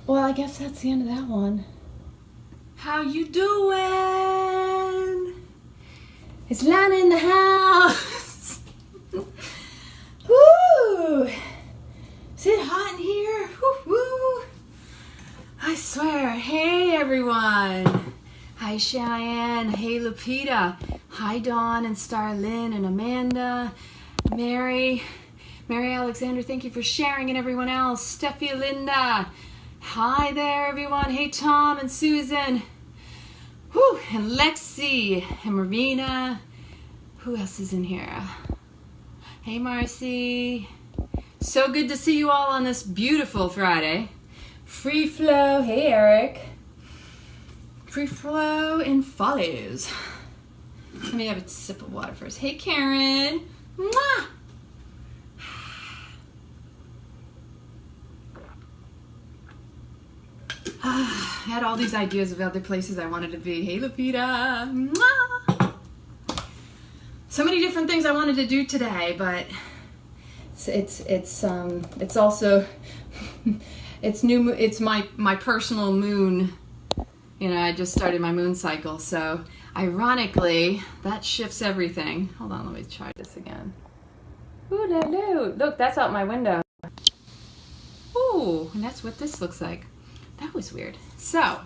Well, I guess that's the end of that one. How you doing? It's Lana in the house. Woo! Is it hot in here? Woo-woo! I swear. Hey, everyone. Hi, Cheyenne. Hey, Lupita. Hi, Dawn and Starlyn and Amanda. Mary Alexander, thank you for sharing, and everyone else. Steffi, Linda. Hi there, everyone. Hey, Tom and Susan. Whew, and Lexi and Marina. Who else is in here? Hey, Marcy. So good to see you all on this beautiful Friday. Free flow. Hey, Eric. Free flow in Follies. Let me have a sip of water first. Hey, Karen. Mwah! I had all these ideas of other places I wanted to be. Hey, Lupita. Mwah! So many different things I wanted to do today, but it's also it's my personal moon. You know, I just started my moon cycle, so ironically that shifts everything. Hold on, let me try this again. Ooh, look, that's out my window. Ooh, and that's what this looks like. That was weird. So,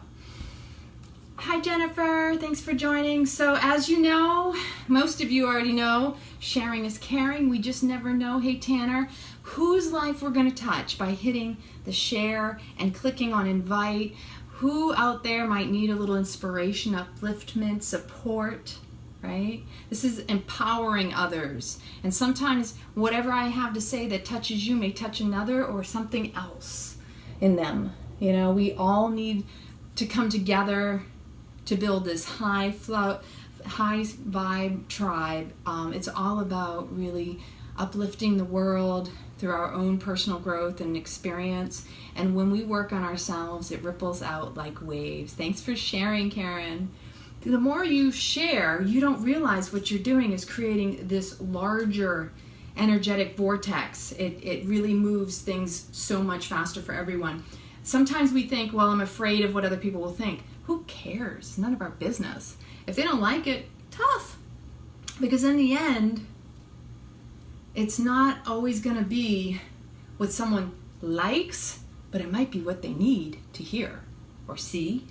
hi Jennifer, thanks for joining. So as you know, most of you already know, sharing is caring. We just never know. Hey Tanner, whose life we're going to touch by hitting the share and clicking on invite. Who out there might need a little inspiration, upliftment, support, right? This is empowering others. And sometimes whatever I have to say that touches you may touch another or something else in them. You know, we all need to come together to build this high vibe tribe. It's all about really uplifting the world through our own personal growth and experience. And when we work on ourselves, it ripples out like waves. Thanks for sharing, Karen. The more you share, you don't realize what you're doing is creating this larger energetic vortex. It really moves things so much faster for everyone. Sometimes we think, well, I'm afraid of what other people will think. Who cares? None of our business. If they don't like it, tough. Because in the end, it's not always going to be what someone likes, but it might be what they need to hear or see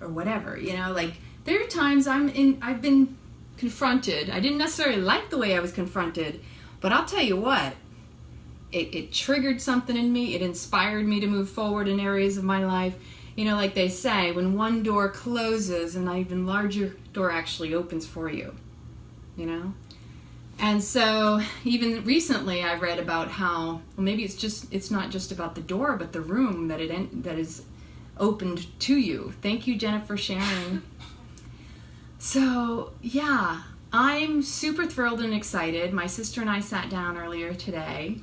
or whatever. You know, like there are times I've been confronted. I didn't necessarily like the way I was confronted, but I'll tell you what, it triggered something in me. It inspired me to move forward in areas of my life. You know, like they say, when one door closes, an even larger door actually opens for you, you know? And so even recently I read about how, well, maybe it's not just about the door, but the room that is opened to you. Thank you, Jennifer, for sharing. So yeah, I'm super thrilled and excited. My sister and I sat down earlier today,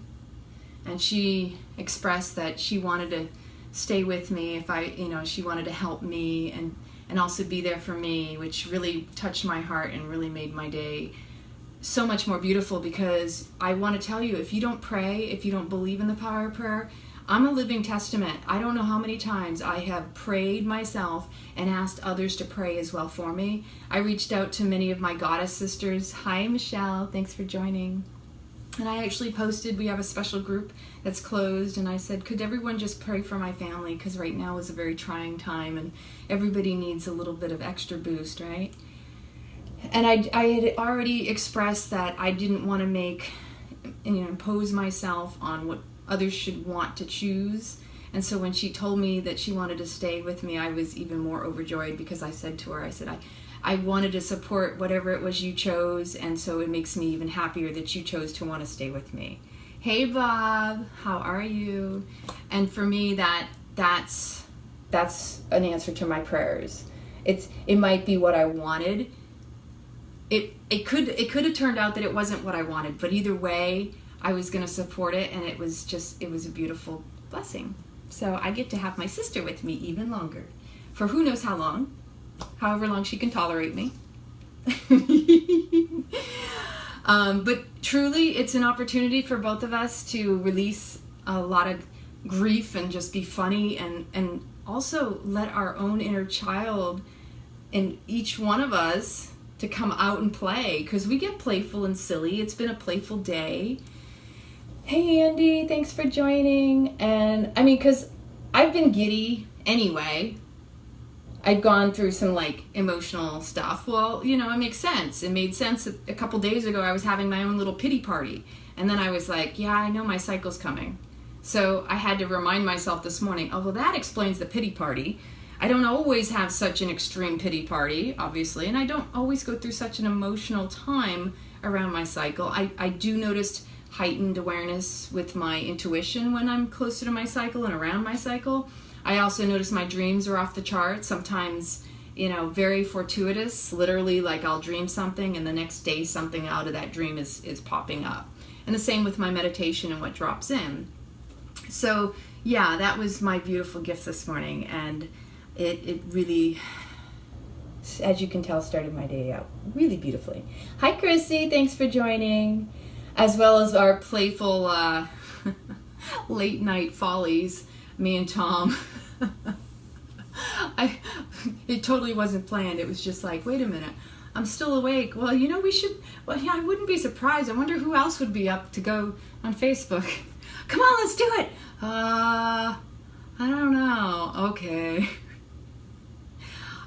and she expressed that she wanted to stay with me if she wanted to help me and also be there for me, which really touched my heart and really made my day so much more beautiful. Because I want to tell you, if you don't pray, if you don't believe in the power of prayer, I'm a living testament. I don't know how many times I have prayed myself and asked others to pray as well for me. I reached out to many of my goddess sisters. Hi, Michelle. Thanks for joining. And I actually posted, we have a special group that's closed, and I said, could everyone just pray for my family? Because right now is a very trying time, and everybody needs a little bit of extra boost, right? And I had already expressed that I didn't want to impose myself on what others should want to choose. And so when she told me that she wanted to stay with me, I was even more overjoyed, because I said to her, I wanted to support whatever it was you chose, and so it makes me even happier that you chose to want to stay with me. Hey Bob, how are you? And for me, that's an answer to my prayers. It might be what I wanted. It could have turned out that it wasn't what I wanted, but either way, I was going to support it, and it was a beautiful blessing. So I get to have my sister with me even longer, for who knows how long. However long she can tolerate me. But truly, it's an opportunity for both of us to release a lot of grief and just be funny, and also let our own inner child in each one of us to come out and play, because we get playful and silly. It's been a playful day. Hey Andy, thanks for joining. And I mean, because I've been giddy anyway. I've gone through some emotional stuff. Well, it makes sense. It made sense a couple days ago. I was having my own little pity party, and then I was like, yeah, I know my cycle's coming. So I had to remind myself this morning, oh, well, that explains the pity party. I don't always have such an extreme pity party, obviously, and I don't always go through such an emotional time around my cycle. I do notice heightened awareness with my intuition when I'm closer to my cycle and around my cycle. I also notice my dreams are off the charts, sometimes, you know, very fortuitous, literally like I'll dream something and the next day something out of that dream is popping up. And the same with my meditation and what drops in. So yeah, that was my beautiful gift this morning, and it really, as you can tell, started my day out really beautifully. Hi Chrissy, thanks for joining, as well as our playful late night follies, me and Tom. It totally wasn't planned. It was just like, wait a minute, I'm still awake. Well, you know, we should, well, yeah, I wouldn't be surprised. I wonder who else would be up to go on Facebook. Come on, let's do it. I don't know. Okay.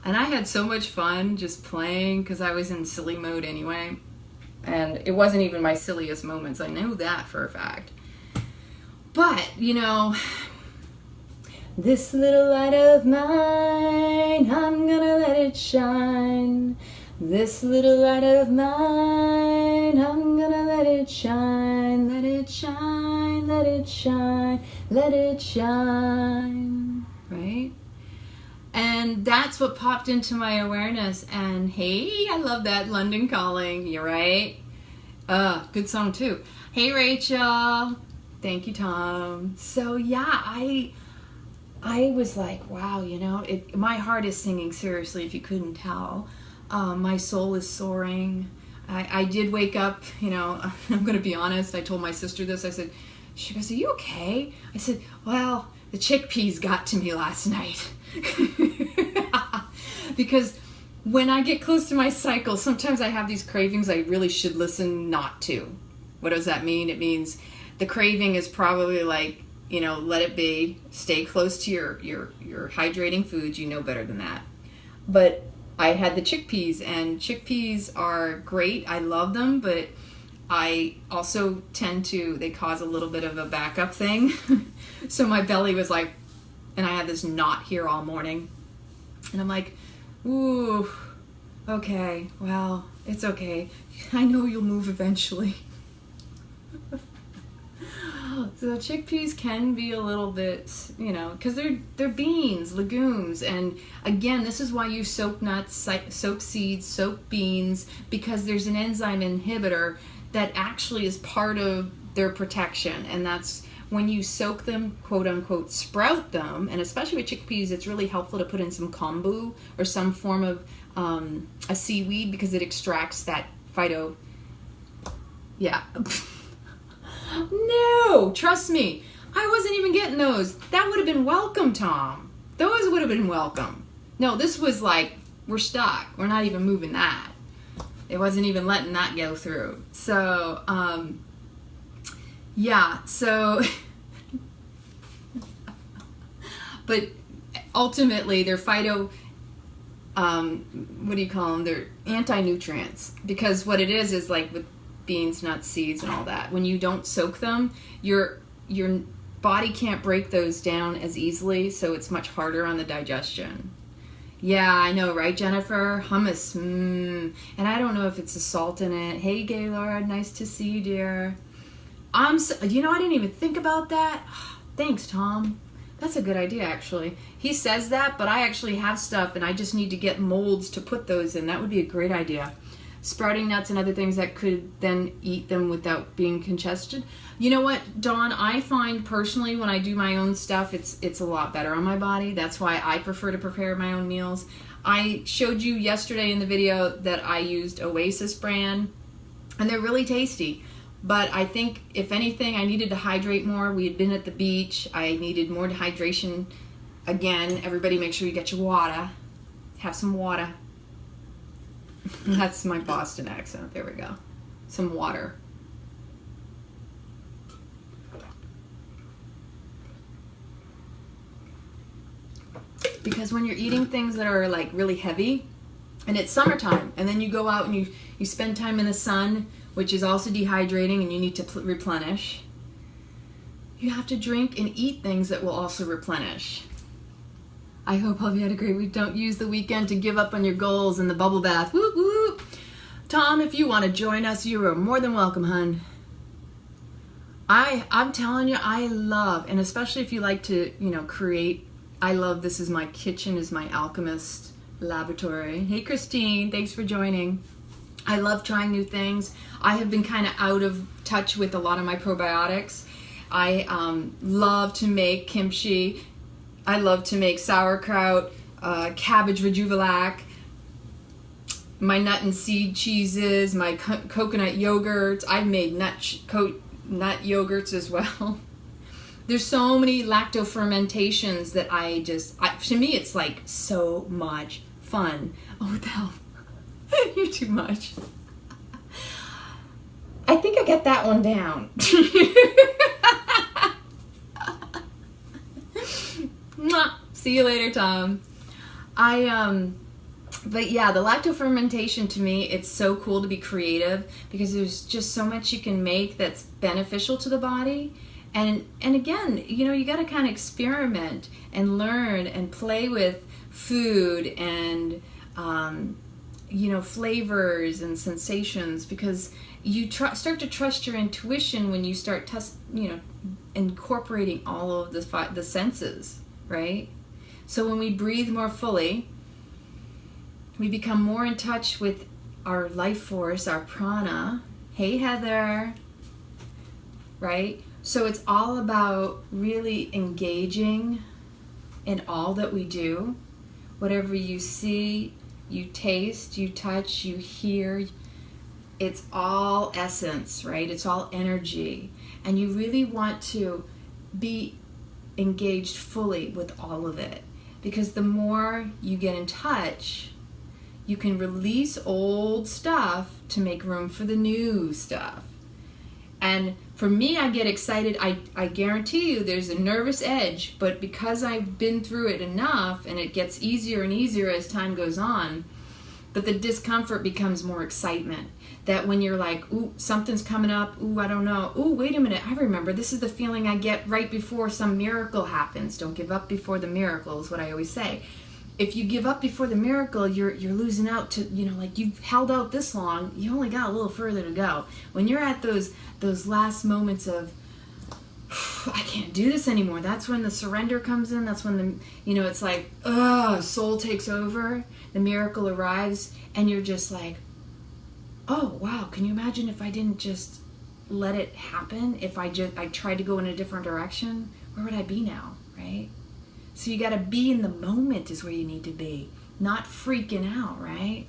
And I had so much fun just playing because I was in silly mode anyway. And it wasn't even my silliest moments. I know that for a fact. But, you know, this little light of mine, I'm gonna let it shine. This little light of mine, I'm gonna let it shine. Let it shine, let it shine, let it shine. Right? And that's what popped into my awareness. And hey, I love that, London Calling. You're right. Good song too. Hey Rachel. Thank you, Tom. So yeah, I was like, wow, you know, my heart is singing, seriously, if you couldn't tell. My soul is soaring. I did wake up, you know, I'm going to be honest. I told my sister this. I said, she goes, are you okay? I said, well, the chickpeas got to me last night. Because when I get close to my cycle, sometimes I have these cravings I really should listen not to. What does that mean? It means the craving is probably like, you know, let it be. Stay close to your hydrating foods. You know better than that. But I had the chickpeas, and chickpeas are great. I love them, but I also tend to, they cause a little bit of a backup thing. So my belly was like, and I had this knot here all morning. And I'm like, ooh, okay, well, it's okay. I know you'll move eventually. So chickpeas can be a little bit, you know, because they're beans, legumes, and again, this is why you soak nuts, soak seeds, soak beans, because there's an enzyme inhibitor that actually is part of their protection, and that's when you soak them, quote unquote, sprout them, and especially with chickpeas, it's really helpful to put in some kombu or some form of a seaweed because it extracts that phyto. Yeah. No, trust me, I wasn't even getting those. That would have been welcome, Tom. Those would have been welcome. No, this was like, we're stuck. We're not even moving that. It wasn't even letting that go through. So, yeah, so, but ultimately they're phyto, what do you call them? They're anti-nutrients, because what it is like with beans, nuts, seeds, and all that, when you don't soak them, your body can't break those down as easily, so it's much harder on the digestion. Yeah, I know, right, Jennifer? Hummus, and I don't know if it's the salt in it. Hey, Gaylord, nice to see you, dear. You know, I didn't even think about that. Thanks, Tom. That's a good idea, actually. He says that, but I actually have stuff, and I just need to get molds to put those in. That would be a great idea. Sprouting nuts and other things that could then eat them without being congested. You know what, Dawn, I find personally when I do my own stuff, it's a lot better on my body. That's why I prefer to prepare my own meals. I showed you yesterday in the video that I used Oasis brand, and they're really tasty. But I think, if anything, I needed to hydrate more. We had been at the beach. I needed more hydration. Again, everybody make sure you get your water. Have some water. That's my Boston accent. There we go. Some water. Because when you're eating things that are like really heavy, and it's summertime, and then you go out and you spend time in the sun, which is also dehydrating, and you need to replenish, you have to drink and eat things that will also replenish. I hope all of you had a great week. Don't use the weekend to give up on your goals in the bubble bath. Whoop, whoop. Tom, if you want to join us, you are more than welcome, hun. I'm telling you, I love, and especially if you like to, create, I love, this is my kitchen, is my alchemist laboratory. Hey, Christine, thanks for joining. I love trying new things. I have been kind of out of touch with a lot of my probiotics. I love to make kimchi. I love to make sauerkraut, cabbage rejuvenac, my nut and seed cheeses, my coconut yogurts. I've made nut yogurts as well. There's so many lacto-fermentations that to me it's like so much fun. Oh, what the hell? You're too much. I think I got that one down. See you later, Tom. But yeah, the lacto-fermentation, to me, it's so cool to be creative because there's just so much you can make that's beneficial to the body. And again, you got to kind of experiment and learn and play with food and, flavors and sensations, because you start to trust your intuition when you start incorporating all of the senses, right? So when we breathe more fully, we become more in touch with our life force, our prana. Hey, Heather. Right? So it's all about really engaging in all that we do. Whatever you see, you taste, you touch, you hear, it's all essence, right? It's all energy. And you really want to be engaged fully with all of it. Because the more you get in touch, you can release old stuff to make room for the new stuff. And for me, I get excited. I guarantee you there's a nervous edge, but because I've been through it enough and it gets easier and easier as time goes on, but the discomfort becomes more excitement. That when you're like, ooh, something's coming up, ooh, I don't know, ooh, wait a minute, I remember, this is the feeling I get right before some miracle happens. Don't give up before the miracle is what I always say. If you give up before the miracle, you're losing out to, like you've held out this long, you only got a little further to go. When you're at those last moments of, I can't do this anymore, that's when the surrender comes in. That's when it's like, soul takes over, the miracle arrives, and you're just like, oh, wow, can you imagine if I didn't just let it happen? If I tried to go in a different direction, where would I be now, right? So you got to be in the moment is where you need to be, not freaking out, right?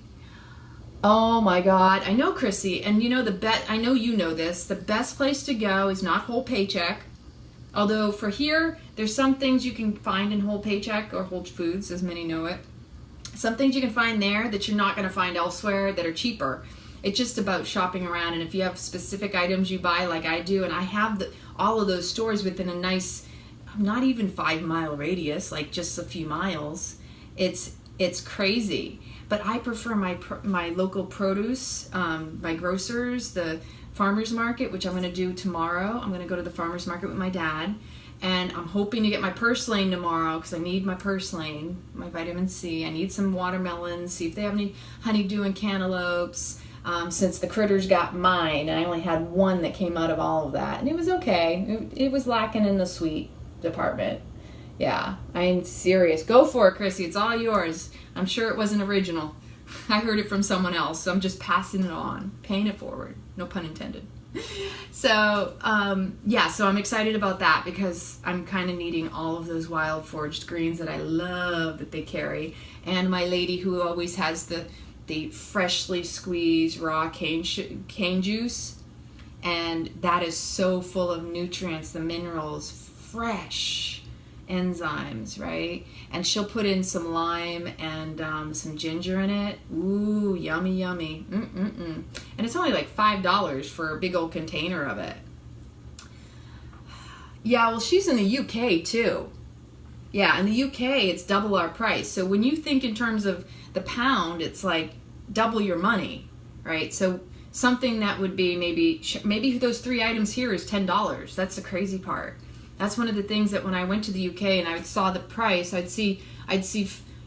Oh my God, I know, Chrissy, and I know you know this, the best place to go is not Whole Paycheck. Although for here, there's some things you can find in Whole Paycheck or Whole Foods, as many know it. Some things you can find there that you're not going to find elsewhere that are cheaper. It's just about shopping around, and if you have specific items you buy like I do, and I have all of those stores within a nice, not even 5-mile radius, like just a few miles, it's crazy. But I prefer my local produce, my grocers, the farmer's market, which I'm going to do tomorrow. I'm going to go to the farmer's market with my dad, and I'm hoping to get my purslane tomorrow because I need my purslane, my vitamin C. I need some watermelons, see if they have any honeydew and cantaloupes, since the critters got mine, and I only had one that came out of all of that, and it was okay. It was lacking in the sweet department. Yeah, I'm serious. Go for it, Chrissy. It's all yours. I'm sure it wasn't original. I heard it from someone else, so I'm just passing it on, paying it forward. No pun intended. So, so I'm excited about that because I'm kind of needing all of those wild foraged greens that I love that they carry. And my lady who always has the freshly squeezed raw cane juice, and that is so full of nutrients, the minerals, fresh enzymes, right? And she'll put in some lime and some ginger in it. Ooh, yummy, yummy. And it's only like $5 for a big old container of it. Yeah, well, she's in the UK too. Yeah, in the UK, it's double our price. So when you think in terms of the pound, it's like double your money, right? So something that would be maybe those 3 items here is $10. That's the crazy part. That's one of the things that when I went to the UK and I saw the price, I'd see,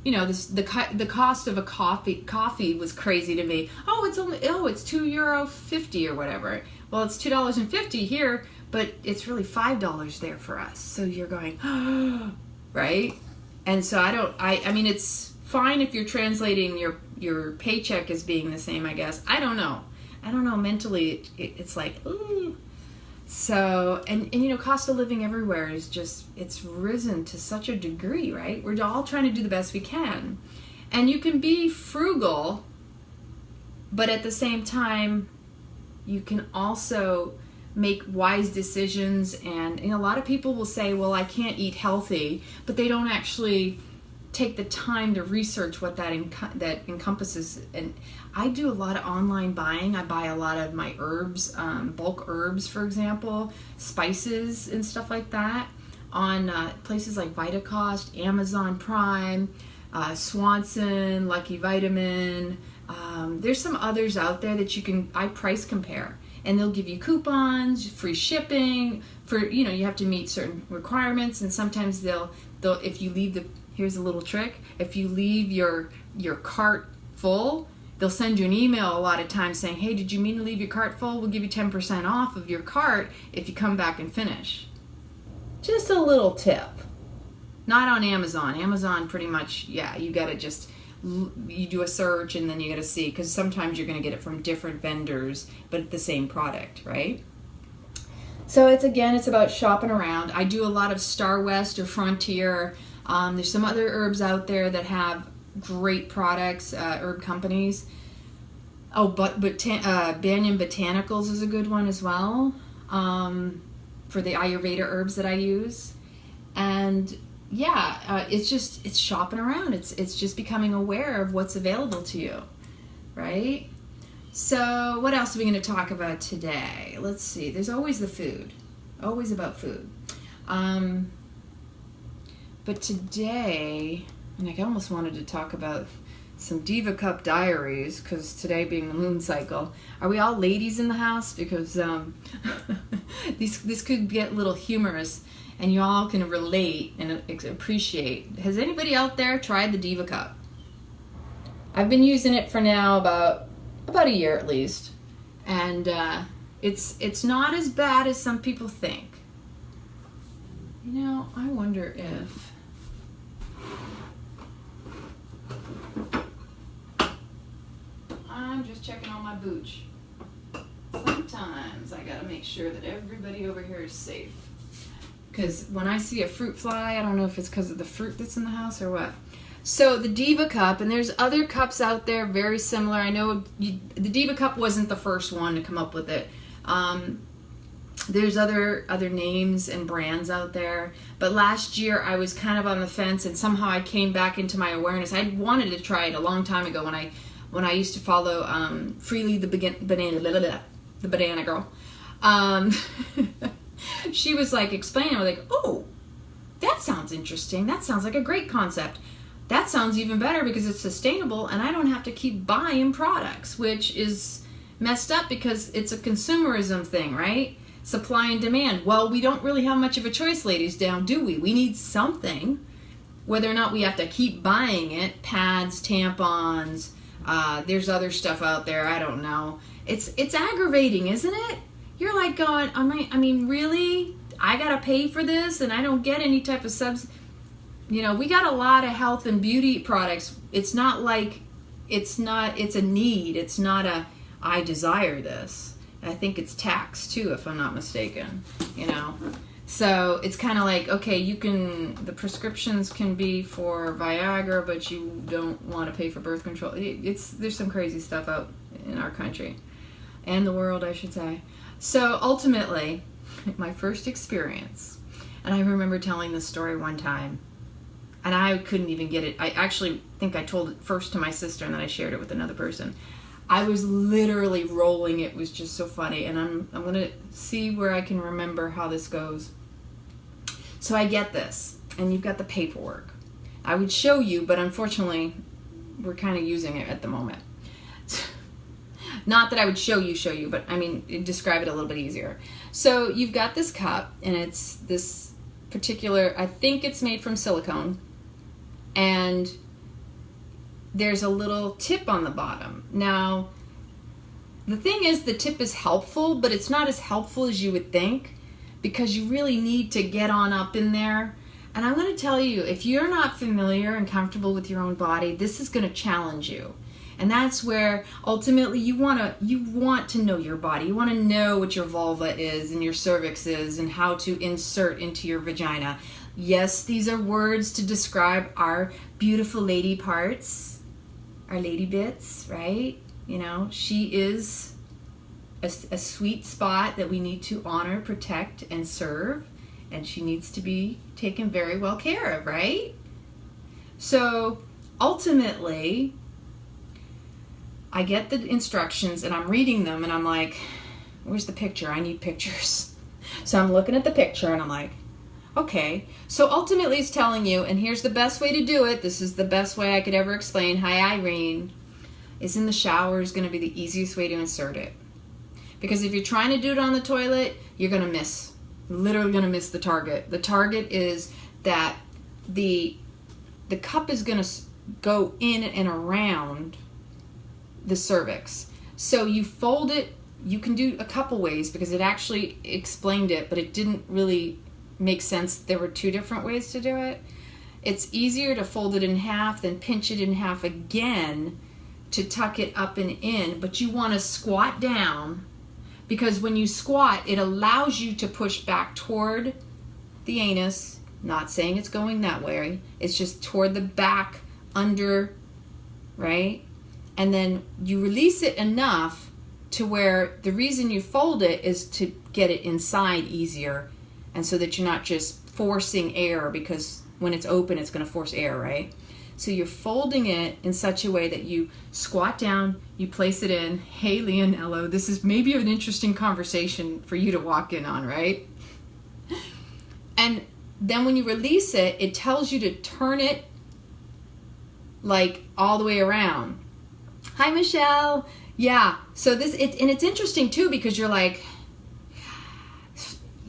you know, the cost of a coffee was crazy to me. Oh, it's €2.50 or whatever. Well, it's $2.50 here, but it's really $5 there for us. So you're going, right? And so I mean, it's fine if you're translating your paycheck as being the same, I guess. I don't know. Mentally, it's like, ooh. So, and you know, cost of living everywhere is just, it's risen to such a degree, right? We're all trying to do the best we can. And you can be frugal, but at the same time, you can also make wise decisions. And you know, a lot of people will say, well, I can't eat healthy, but they don't actually take the time to research what that encompasses. And I do a lot of online buying. I buy a lot of my herbs, bulk herbs, for example, spices and stuff like that on places like Vitacost, Amazon Prime, Swanson, Lucky Vitamin. There's some others out there that I price compare, and they'll give you coupons, free shipping for, you know, you have to meet certain requirements, and sometimes they'll if you leave here's a little trick. If you leave your cart full, they'll send you an email a lot of times saying, hey, did you mean to leave your cart full? We'll give you 10% off of your cart if you come back and finish. Just a little tip. Not on Amazon. Amazon pretty much, yeah, you got to just, you do a search and then you got to see, because sometimes you're going to get it from different vendors, but the same product, right? So it's about shopping around. I do a lot of Star West or Frontier. There's some other herbs out there that have great products, herb companies. Oh, but Banyan Botanicals is a good one as well, for the Ayurveda herbs that I use. And yeah, it's shopping around. It's just becoming aware of what's available to you, right? So what else are we going to talk about today? Let's see. There's always the food. Always about food. But today, and I almost wanted to talk about some Diva Cup diaries, because today being the moon cycle. Are we all ladies in the house? Because this could get a little humorous, and you all can relate and appreciate. Has anybody out there tried the Diva Cup? I've been using it for now about a year at least, and it's not as bad as some people think. You know, I wonder if I'm just checking on my booch. Sometimes I gotta make sure that everybody over here is safe, because when I see a fruit fly, I don't know if it's because of the fruit that's in the house or what. So the Diva Cup, and there's other cups out there very similar. I know the Diva Cup wasn't the first one to come up with it. There's other names and brands out there. But last year I was kind of on the fence, and somehow I came back into my awareness. I wanted to try it a long time ago when I used to follow Freely the banana girl. She was like explaining, I was like, oh, that sounds interesting. That sounds like a great concept. That sounds even better because it's sustainable and I don't have to keep buying products, which is messed up because it's a consumerism thing, right? Supply and demand. Well, we don't really have much of a choice, ladies, do we? We need something. Whether or not we have to keep buying it, pads, tampons, there's other stuff out there, I don't know. It's aggravating, isn't it? You're like going, I mean, really? I gotta pay for this and I don't get any type of subs. You know, we got a lot of health and beauty products. It's not like, it's a need. It's not a, I desire this. I think it's taxed too, if I'm not mistaken, you know. So it's kind of like, okay, the prescriptions can be for Viagra, but you don't want to pay for birth control. There's some crazy stuff out in our country and the world, I should say. So ultimately, my first experience, and I remember telling this story one time, and I couldn't even get it. I actually think I told it first to my sister, and then I shared it with another person. I was literally rolling. It was just so funny, and I'm going to see where I can remember how this goes. So I get this, and you've got the paperwork. I would show you, but unfortunately, we're kind of using it at the moment. Not that I would show you, but I mean, describe it a little bit easier. So you've got this cup, and it's this particular, I think it's made from silicone, and there's a little tip on the bottom. Now, the thing is, the tip is helpful, but it's not as helpful as you would think, because you really need to get on up in there. And I'm going to tell you, if you're not familiar and comfortable with your own body, this is going to challenge you. And that's where ultimately you want to know your body. You want to know what your vulva is and your cervix is and how to insert into your vagina. Yes, these are words to describe our beautiful lady parts, our lady bits, right? You know, she is a sweet spot that we need to honor, protect, and serve. And she needs to be taken very well care of, right? So ultimately, I get the instructions and I'm reading them and I'm like, where's the picture? I need pictures. So I'm looking at the picture and I'm like, okay. So ultimately it's telling you, and here's the best way to do it. This is the best way I could ever explain. Hi, Irene. Is in the shower is going to be the easiest way to insert it. Because if you're trying to do it on the toilet, you're going to miss. Literally going to miss the target. The target is that the cup is going to go in and around the cervix. So you fold it. You can do a couple ways, because it actually explained it, but it didn't really make sense. There were two different ways to do it. It's easier to fold it in half than pinch it in half again to tuck it up and in, but you want to squat down, because when you squat, it allows you to push back toward the anus. Not saying it's going that way. It's just toward the back, under, right? And then you release it enough to where the reason you fold it is to get it inside easier, and so that you're not just forcing air, because when it's open, it's going to force air, right? So you're folding it in such a way that you squat down, you place it in. Hey, Leonello, this is maybe an interesting conversation for you to walk in on, right? And then when you release it, it tells you to turn it like all the way around. Hi, Michelle. Yeah, so and it's interesting too, because you're like,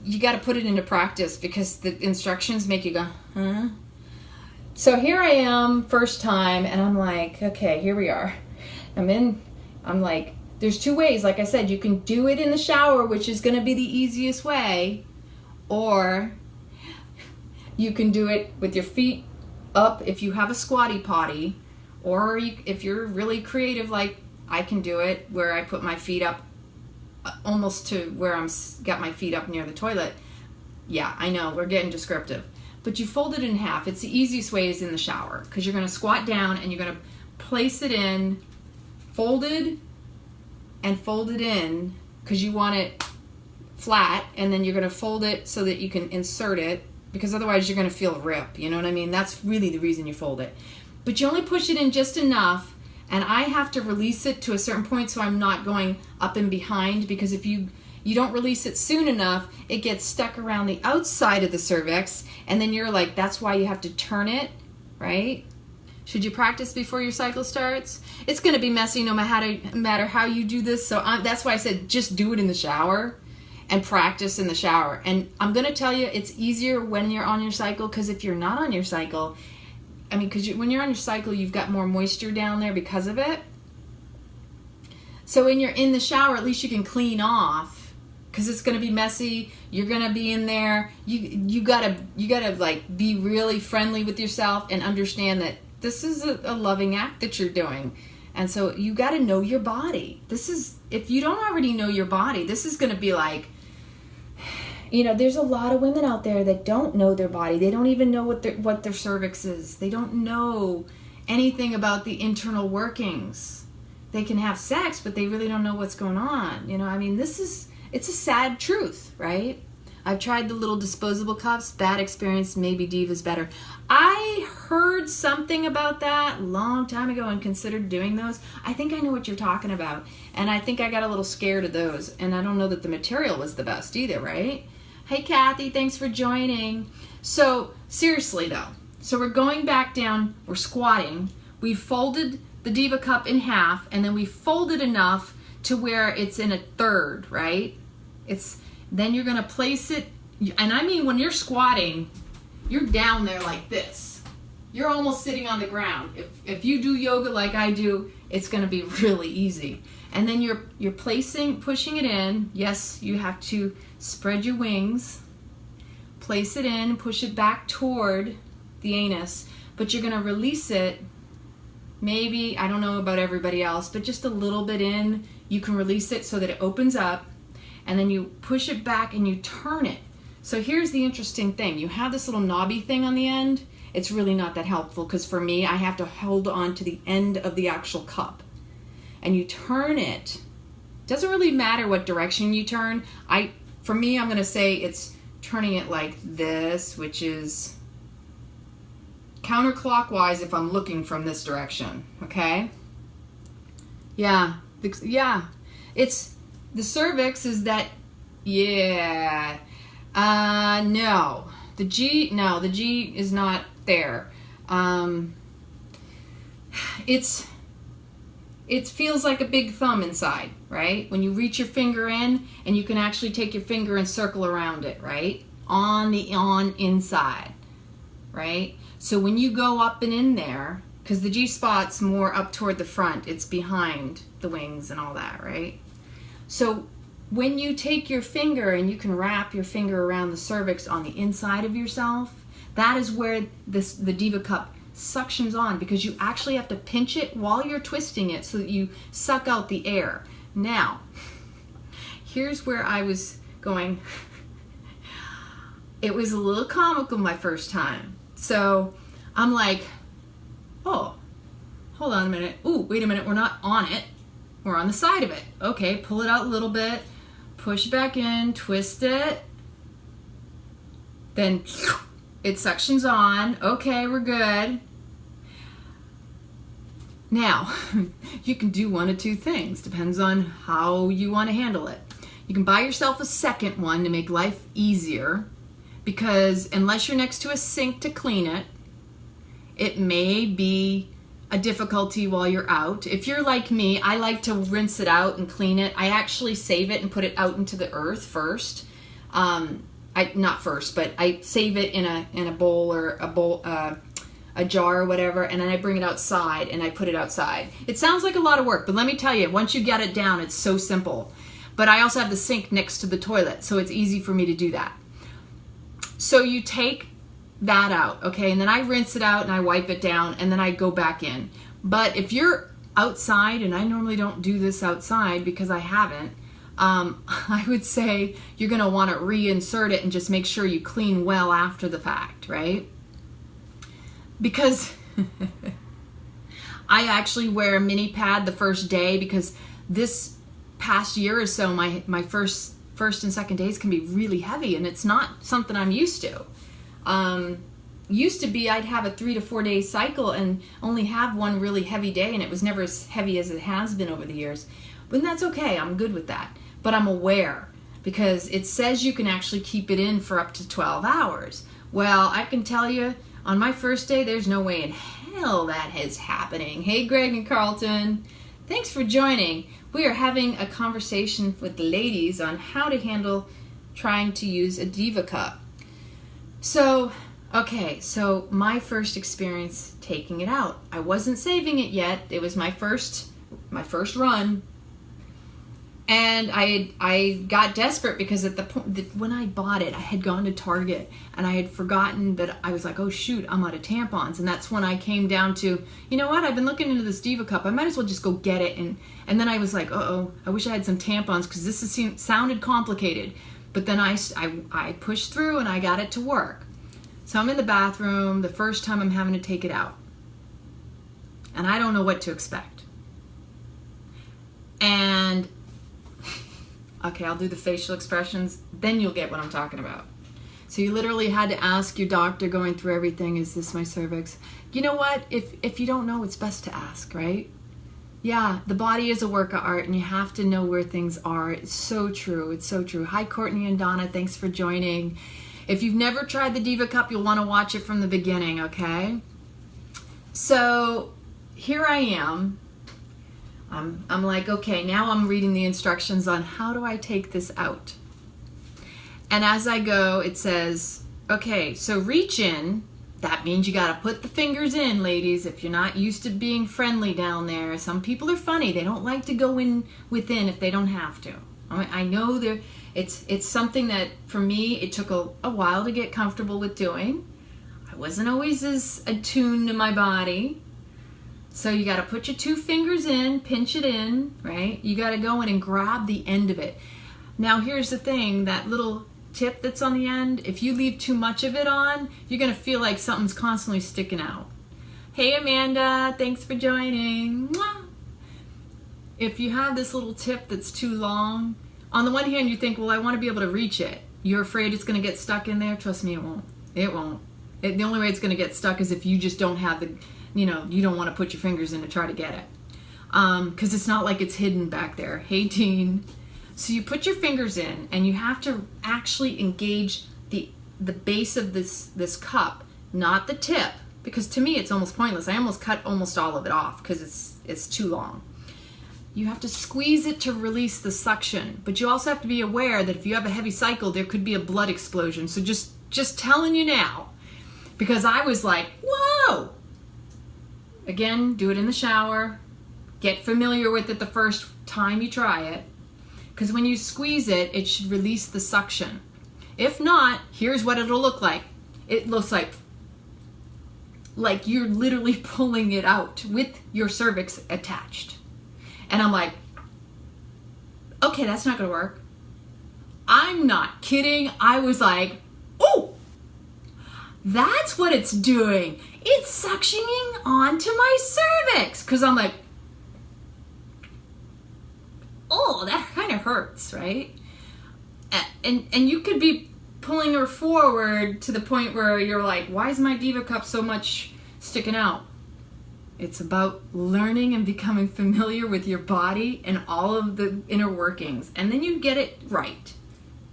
you got to put it into practice, because the instructions make you go, huh? So here I am, first time, and I'm like, okay, here we are. I'm like, there's two ways. Like I said, you can do it in the shower, which is going to be the easiest way, or you can do it with your feet up if you have a squatty potty, or if you're really creative, like I can do it, where I put my feet up almost to where got my feet up near the toilet. Yeah, I know, we're getting descriptive. But you fold it in half. It's the easiest way is in the shower, because you're going to squat down and you're going to place it in folded and fold it in, because you want it flat, and then you're going to fold it so that you can insert it, because otherwise you're going to feel a rip. You know what I mean? That's really the reason you fold it. But you only push it in just enough, and I have to release it to a certain point so I'm not going up and behind, because if you don't release it soon enough, it gets stuck around the outside of the cervix, and then you're like, that's why you have to turn it, right? Should you practice before your cycle starts? It's going to be messy no matter how you do this, so that's why I said just do it in the shower and practice in the shower. And I'm going to tell you, it's easier when you're on your cycle, because if you're not on your cycle, because when you're on your cycle, you've got more moisture down there because of it. So when you're in the shower, at least you can clean off, because it's going to be messy. You're going to be in there. You gotta like be really friendly with yourself and understand that this is a loving act that you're doing. And so you got to know your body. If you don't already know your body, this is going to be like, there's a lot of women out there that don't know their body. They don't even know what their cervix is. They don't know anything about the internal workings. They can have sex, but they really don't know what's going on. It's a sad truth, right? I've tried the little disposable cups. Bad experience. Maybe Diva's better. I heard something about that a long time ago and considered doing those. I think I know what you're talking about. And I think I got a little scared of those. And I don't know that the material was the best either, right? Hey, Kathy, thanks for joining. So, seriously though. So we're going back down. We're squatting. We folded the Diva cup in half, and then we folded enough to where it's in a third, right? Then you're going to place it and I mean when you're squatting, you're down there like this. You're almost sitting on the ground. If you do yoga like I do, it's going to be really easy. And then you're pushing it in. Yes, you have to spread your wings, place it in, push it back toward the anus, but you're going to release it. Maybe, I don't know about everybody else, but just a little bit in. You can release it so that it opens up, and then you push it back and you turn it. So here's the interesting thing. You have this little knobby thing on the end. It's really not that helpful because for me, I have to hold on to the end of the actual cup. And you turn it. Doesn't really matter what direction you turn. For me, I'm going to say it's turning it like this, which is counterclockwise if I'm looking from this direction, okay? Yeah, it's the cervix is that, yeah, no, the G is not there. It feels like a big thumb inside, right? When you reach your finger in, and you can actually take your finger and circle around it, right? On inside, right? So when you go up and in there, because the G spot's more up toward the front, it's behind the wings and all that, right? So when you take your finger and you can wrap your finger around the cervix on the inside of yourself, that is where the Diva cup suctions on, because you actually have to pinch it while you're twisting it so that you suck out the air. Now, here's where I was going. It was a little comical my first time. So I'm like, oh, hold on a minute. Ooh, wait a minute, we're not on it. We're on the side of it. Okay, pull it out a little bit, push it back in, twist it. Then it suctions on. Okay, we're good. Now, you can do one of two things. Depends on how you want to handle it. You can buy yourself a second one to make life easier, because unless you're next to a sink to clean it, it may be a difficulty while you're out. If you're like me, I like to rinse it out and clean it. I actually save it and put it out into the earth first. Not first, but I save it in a bowl or a jar or whatever, and then I bring it outside and I put it outside. It sounds like a lot of work, but let me tell you, once you get it down, it's so simple. But I also have the sink next to the toilet, so it's easy for me to do that. So you take that out, okay, and then I rinse it out and I wipe it down, and then I go back in. But if you're outside, and I normally don't do this outside because I haven't, I would say you're going to want to reinsert it and just make sure you clean well after the fact, right? Because I actually wear a mini pad the first day, because this past year or so, my first and second days can be really heavy, and it's not something I'm used to. Used to be I'd have a 3 to 4 day cycle and only have one really heavy day, and it was never as heavy as it has been over the years. But that's okay, I'm good with that. But I'm aware, because it says you can actually keep it in for up to 12 hours. Well, I can tell you, on my first day, there's no way in hell that is happening. Hey, Greg and Carlton. Thanks for joining. We are having a conversation with the ladies on how to handle trying to use a Diva cup. So, okay, so my first experience taking it out. I wasn't saving it yet. It was my first run. And I got desperate, because at the point when I bought it, I had gone to Target and I had forgotten that I was like, oh shoot, I'm out of tampons. And that's when I came down to, you know what, I've been looking into this Diva cup. I might as well just go get it. And then I was like, uh-oh, I wish I had some tampons, because this sounded complicated. But then I pushed through and I got it to work. So I'm in the bathroom the first time I'm having to take it out. And I don't know what to expect. And okay, I'll do the facial expressions, then you'll get what I'm talking about. So you literally had to ask your doctor, going through everything, is this my cervix? You know what? If you don't know, it's best to ask, right? Yeah, the body is a work of art, and you have to know where things are. It's so true. It's so true. Hi, Courtney and Donna. Thanks for joining. If you've never tried the Diva cup, you'll want to watch it from the beginning, okay? So here I am. I'm like, okay, now I'm reading the instructions on how do I take this out. And as I go, it says, okay, so reach in. That means you got to put the fingers in, ladies, if you're not used to being friendly down there. Some people are funny. They don't like to go in within if they don't have to. I know it's something that, for me, it took a while to get comfortable with doing. I wasn't always as attuned to my body. So you got to put your 2 fingers in, pinch it in, right? You got to go in and grab the end of it. Now here's the thing, that little tip that's on the end, if you leave too much of it on, you're going to feel like something's constantly sticking out. Hey Amanda, thanks for joining. Mwah. If you have this little tip that's too long, on the one hand you think, well, I want to be able to reach it. You're afraid it's going to get stuck in there? Trust me, it won't. It won't. The only way it's going to get stuck is if you just don't have the, you don't want to put your fingers in to try to get it. Because it's not like it's hidden back there. Hey, teen. So you put your fingers in, and you have to actually engage the base of this cup, not the tip, because to me it's almost pointless. I almost cut almost all of it off because it's too long. You have to squeeze it to release the suction, but you also have to be aware that if you have a heavy cycle, there could be a blood explosion. So just telling you now, because I was like, whoa. Again, do it in the shower. Get familiar with it the first time you try it. Because when you squeeze it, it should release the suction. If not, here's what it'll look like. It looks like you're literally pulling it out with your cervix attached. And I'm like, okay, that's not gonna work. I'm not kidding. I was like, oh, that's what it's doing. It's suctioning onto my cervix. Because I'm like, oh, that kind of hurts, right? And you could be pulling her forward to the point where you're like, why is my Diva cup so much sticking out? It's about learning and becoming familiar with your body and all of the inner workings. And then you get it right.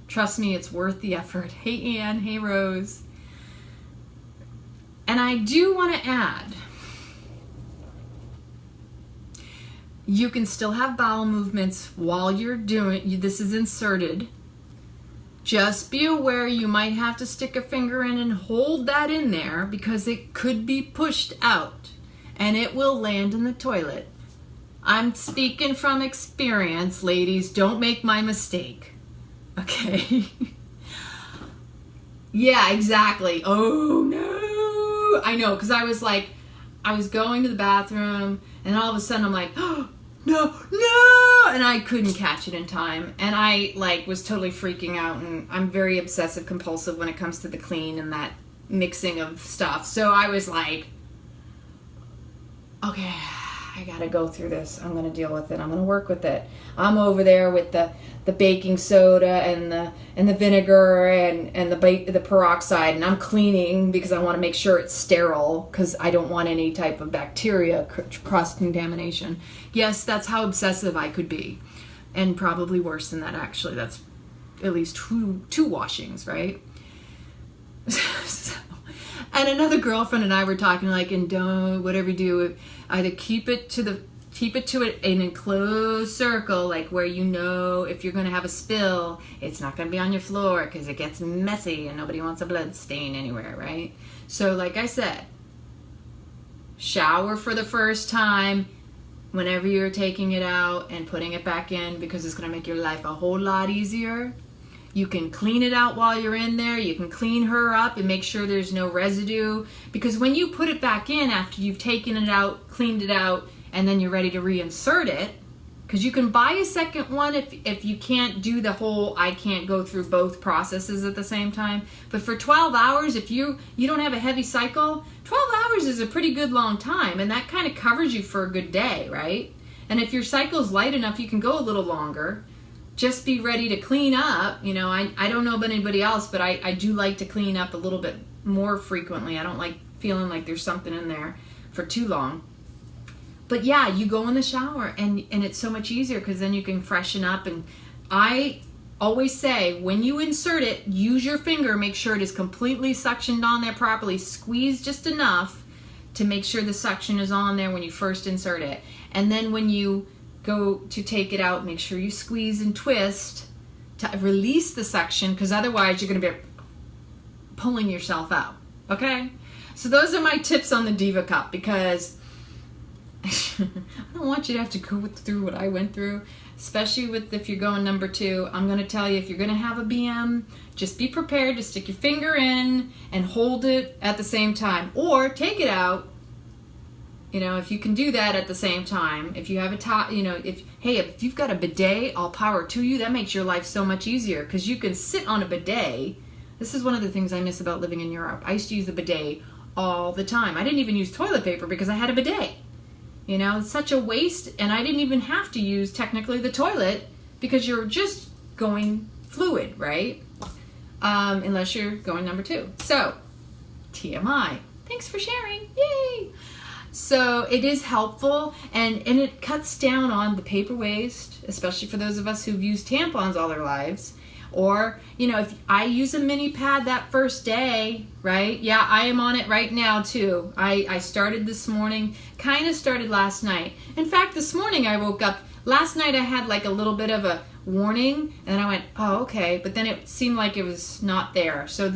Trust me, it's worth the effort. Hey, Ann. Hey, Rose. And I do want to add, you can still have bowel movements while you're doing, this is inserted. Just be aware you might have to stick a finger in and hold that in there because it could be pushed out and it will land in the toilet. I'm speaking from experience, ladies. Don't make my mistake. Okay? Yeah, exactly. Oh, no. I know, because I was like, I was going to the bathroom and all of a sudden I'm like, oh, no, and I couldn't catch it in time. And I was totally freaking out, and I'm very obsessive compulsive when it comes to the clean and that mixing of stuff. So I was like, okay, I gotta go through this. I'm gonna deal with it. I'm gonna work with it. I'm over there with the baking soda and the vinegar and the peroxide, and I'm cleaning because I want to make sure it's sterile because I don't want any type of bacteria cross contamination. Yes, that's how obsessive I could be, and probably worse than that actually. That's at least two washings, right? And another girlfriend and I were talking and don't, whatever you do, either keep it to an enclosed circle, where if you're going to have a spill, it's not going to be on your floor because it gets messy and nobody wants a blood stain anywhere, right? So like I said, shower for the first time whenever you're taking it out and putting it back in because it's going to make your life a whole lot easier. You can clean it out while you're in there. You can clean her up and make sure there's no residue. Because when you put it back in after you've taken it out, cleaned it out, and then you're ready to reinsert it, because you can buy a second one if you can't do the whole, I can't go through both processes at the same time. But for 12 hours, if you don't have a heavy cycle, 12 hours is a pretty good long time. And that kind of covers you for a good day, right? And if your cycle's light enough, you can go a little longer. Just be ready to clean up. I don't know about anybody else, but I do like to clean up a little bit more frequently. I don't like feeling like there's something in there for too long. But yeah, you go in the shower and it's so much easier because then you can freshen up. And I always say, when you insert it, use your finger, make sure it is completely suctioned on there properly. Squeeze just enough to make sure the suction is on there when you first insert it. And then when you go to take it out, make sure you squeeze and twist to release the suction, because otherwise you're going to be pulling yourself out. Okay? So those are my tips on the Diva cup, because I don't want you to have to go through what I went through, especially if you're going number 2. I'm going to tell you, if you're going to have a BM, just be prepared to stick your finger in and hold it at the same time, or take it out. You know, if you can do that at the same time. If you have a top, you know, if you've got a bidet, all power to you. That makes your life so much easier, because you can sit on a bidet. This is one of the things I miss about living in Europe. I used to use the bidet all the time. I didn't even use toilet paper because I had a bidet. You know, it's such a waste, and I didn't even have to use technically the toilet, because you're just going fluid, right? Unless you're going number 2. So, TMI. Thanks for sharing. Yay! So it is helpful, and it cuts down on the paper waste, especially for those of us who've used tampons all their lives. Or, you know, if I use a mini pad that first day, right? Yeah, I am on it right now too. I started this morning, kind of started last night. In fact, this morning I woke up, last night I had like a little bit of a warning, and I went, oh, okay, but then it seemed like it was not there. So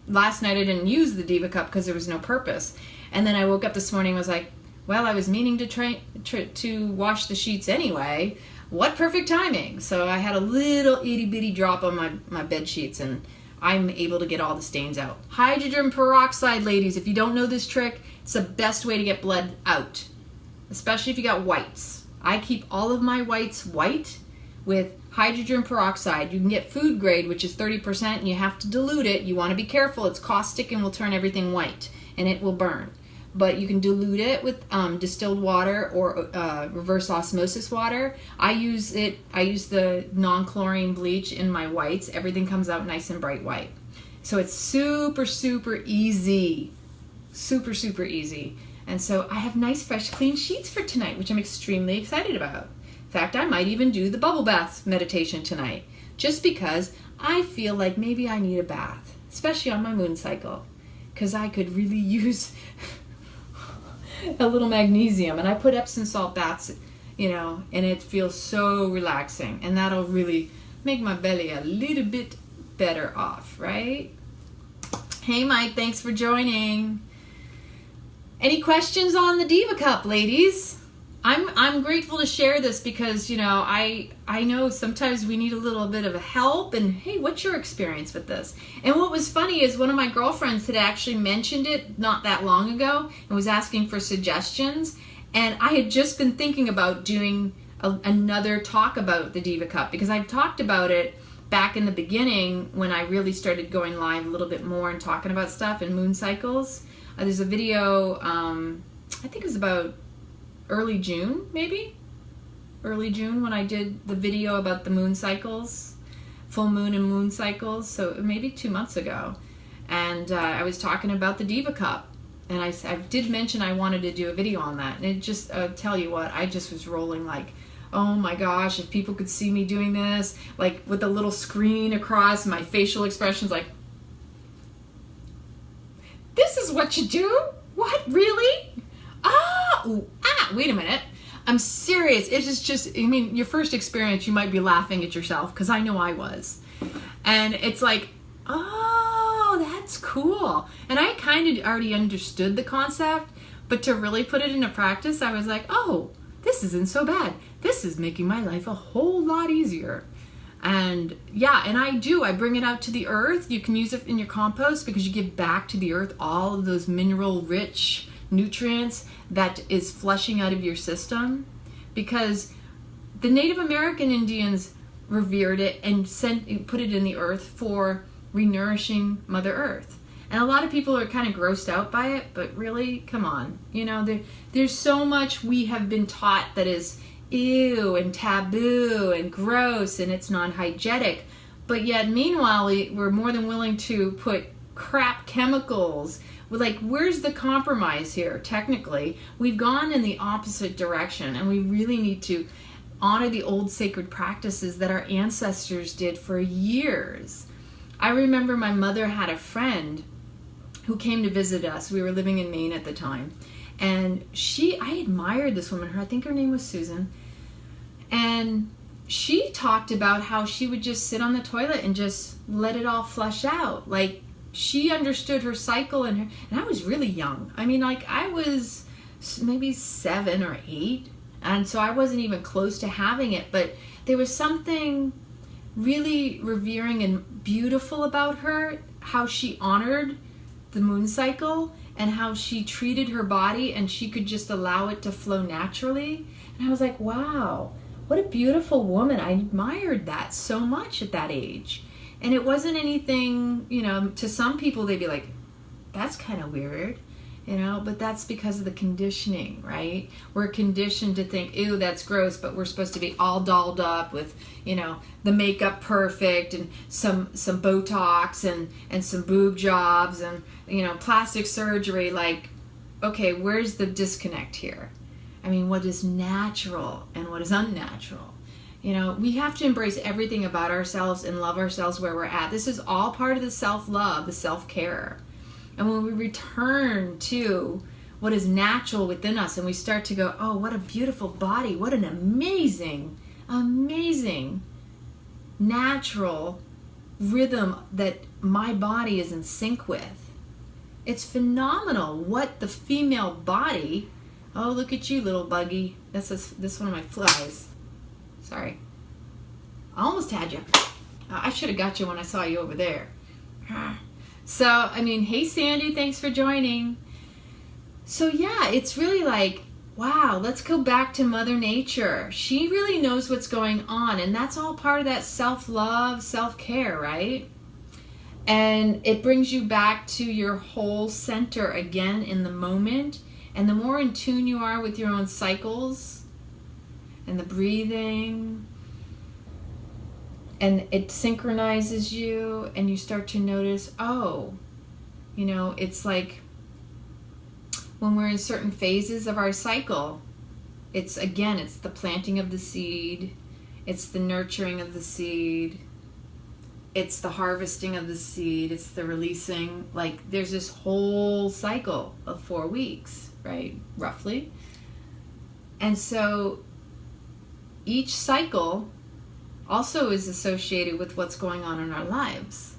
last night I didn't use the Diva cup because there was no purpose. And then I woke up this morning and was like, well, I was meaning to wash the sheets anyway. What perfect timing. So I had a little itty bitty drop on my bed sheets, and I'm able to get all the stains out. Hydrogen peroxide, ladies, if you don't know this trick, it's the best way to get blood out, especially if you got whites. I keep all of my whites white with hydrogen peroxide. You can get food grade, which is 30%, and you have to dilute it. You want to be careful. It's caustic and will turn everything white, and it will burn. But you can dilute it with distilled water or reverse osmosis water. I use the non-chlorine bleach in my whites. Everything comes out nice and bright white. So it's super, super easy. Super, super easy. And so I have nice, fresh, clean sheets for tonight, which I'm extremely excited about. In fact, I might even do the bubble bath meditation tonight, just because I feel like maybe I need a bath, especially on my moon cycle, because I could really use a little magnesium, and I put Epsom salt baths, you know, and it feels so relaxing, and that'll really make my belly a little bit better off, right? Hey Mike, thanks for joining. Any questions on the Diva cup, ladies? I'm grateful to share this, because, you know, I know sometimes we need a little bit of a help, and hey, what's your experience with this? And what was funny is one of my girlfriends had actually mentioned it not that long ago and was asking for suggestions, and I had just been thinking about doing another talk about the Diva cup, because I've talked about it back in the beginning when I really started going live a little bit more and talking about stuff and moon cycles. There's a video, I think it was about early June, maybe? Early June, when I did the video about the moon cycles, full moon and moon cycles, so maybe 2 months ago. And I was talking about the Diva cup, and I did mention I wanted to do a video on that. And it just, tell you what, I just was rolling like, oh my gosh, if people could see me doing this, like with a little screen across, my facial expressions like, this is what you do? What, really? Wait a minute. I'm serious. It is just, I mean, your first experience, you might be laughing at yourself, because I know I was. And it's like, oh, that's cool. And I kind of already understood the concept, but to really put it into practice, I was like, oh, this isn't so bad. This is making my life a whole lot easier. And yeah, and I bring it out to the earth. You can use it in your compost, because you give back to the earth all of those mineral rich nutrients that is flushing out of your system, because the Native American Indians revered it and put it in the earth for renourishing Mother Earth. And a lot of people are kind of grossed out by it, but really, come on, you know, there's so much we have been taught that is ew and taboo and gross, and it's non-hygienic, but yet meanwhile we're more than willing to put crap chemicals. Like, where's the compromise here? Technically, we've gone in the opposite direction, and we really need to honor the old sacred practices that our ancestors did for years. I remember my mother had a friend who came to visit us. We were living in Maine at the time, and I admired this woman. I think her name was Susan, and she talked about how she would just sit on the toilet and just let it all flush out. Like, she understood her cycle, and I was really young. I mean, like, I was maybe 7 or 8, and so I wasn't even close to having it, but there was something really revering and beautiful about her, how she honored the moon cycle and how she treated her body, and she could just allow it to flow naturally. And I was like, wow, what a beautiful woman. I admired that so much at that age. And it wasn't anything, you know, to some people they'd be like, that's kind of weird, you know, but that's because of the conditioning, right? We're conditioned to think, ew, that's gross, but we're supposed to be all dolled up with, you know, the makeup perfect and some Botox and some boob jobs and, you know, plastic surgery. Like, okay, where's the disconnect here? I mean, what is natural and what is unnatural? You know, we have to embrace everything about ourselves and love ourselves where we're at. This is all part of the self-love, the self-care. And when we return to what is natural within us and we start to go, oh, what a beautiful body, what an amazing, amazing natural rhythm that my body is in sync with. It's phenomenal what the female body, oh, look at you, little buggy. This one of my flies. Sorry. I almost had you. I should have got you when I saw you over there. So, I mean, hey, Sandy, thanks for joining. So, yeah, it's really like, wow, let's go back to Mother Nature. She really knows what's going on, and that's all part of that self-love, self-care, right? And it brings you back to your whole center again in the moment. And the more in tune you are with your own cycles and the breathing, and it synchronizes you, and you start to notice, oh, you know, it's like when we're in certain phases of our cycle, it's the planting of the seed, it's the nurturing of the seed, it's the harvesting of the seed, it's the releasing. Like, there's this whole cycle of 4 weeks, right, roughly. And so each cycle also is associated with what's going on in our lives.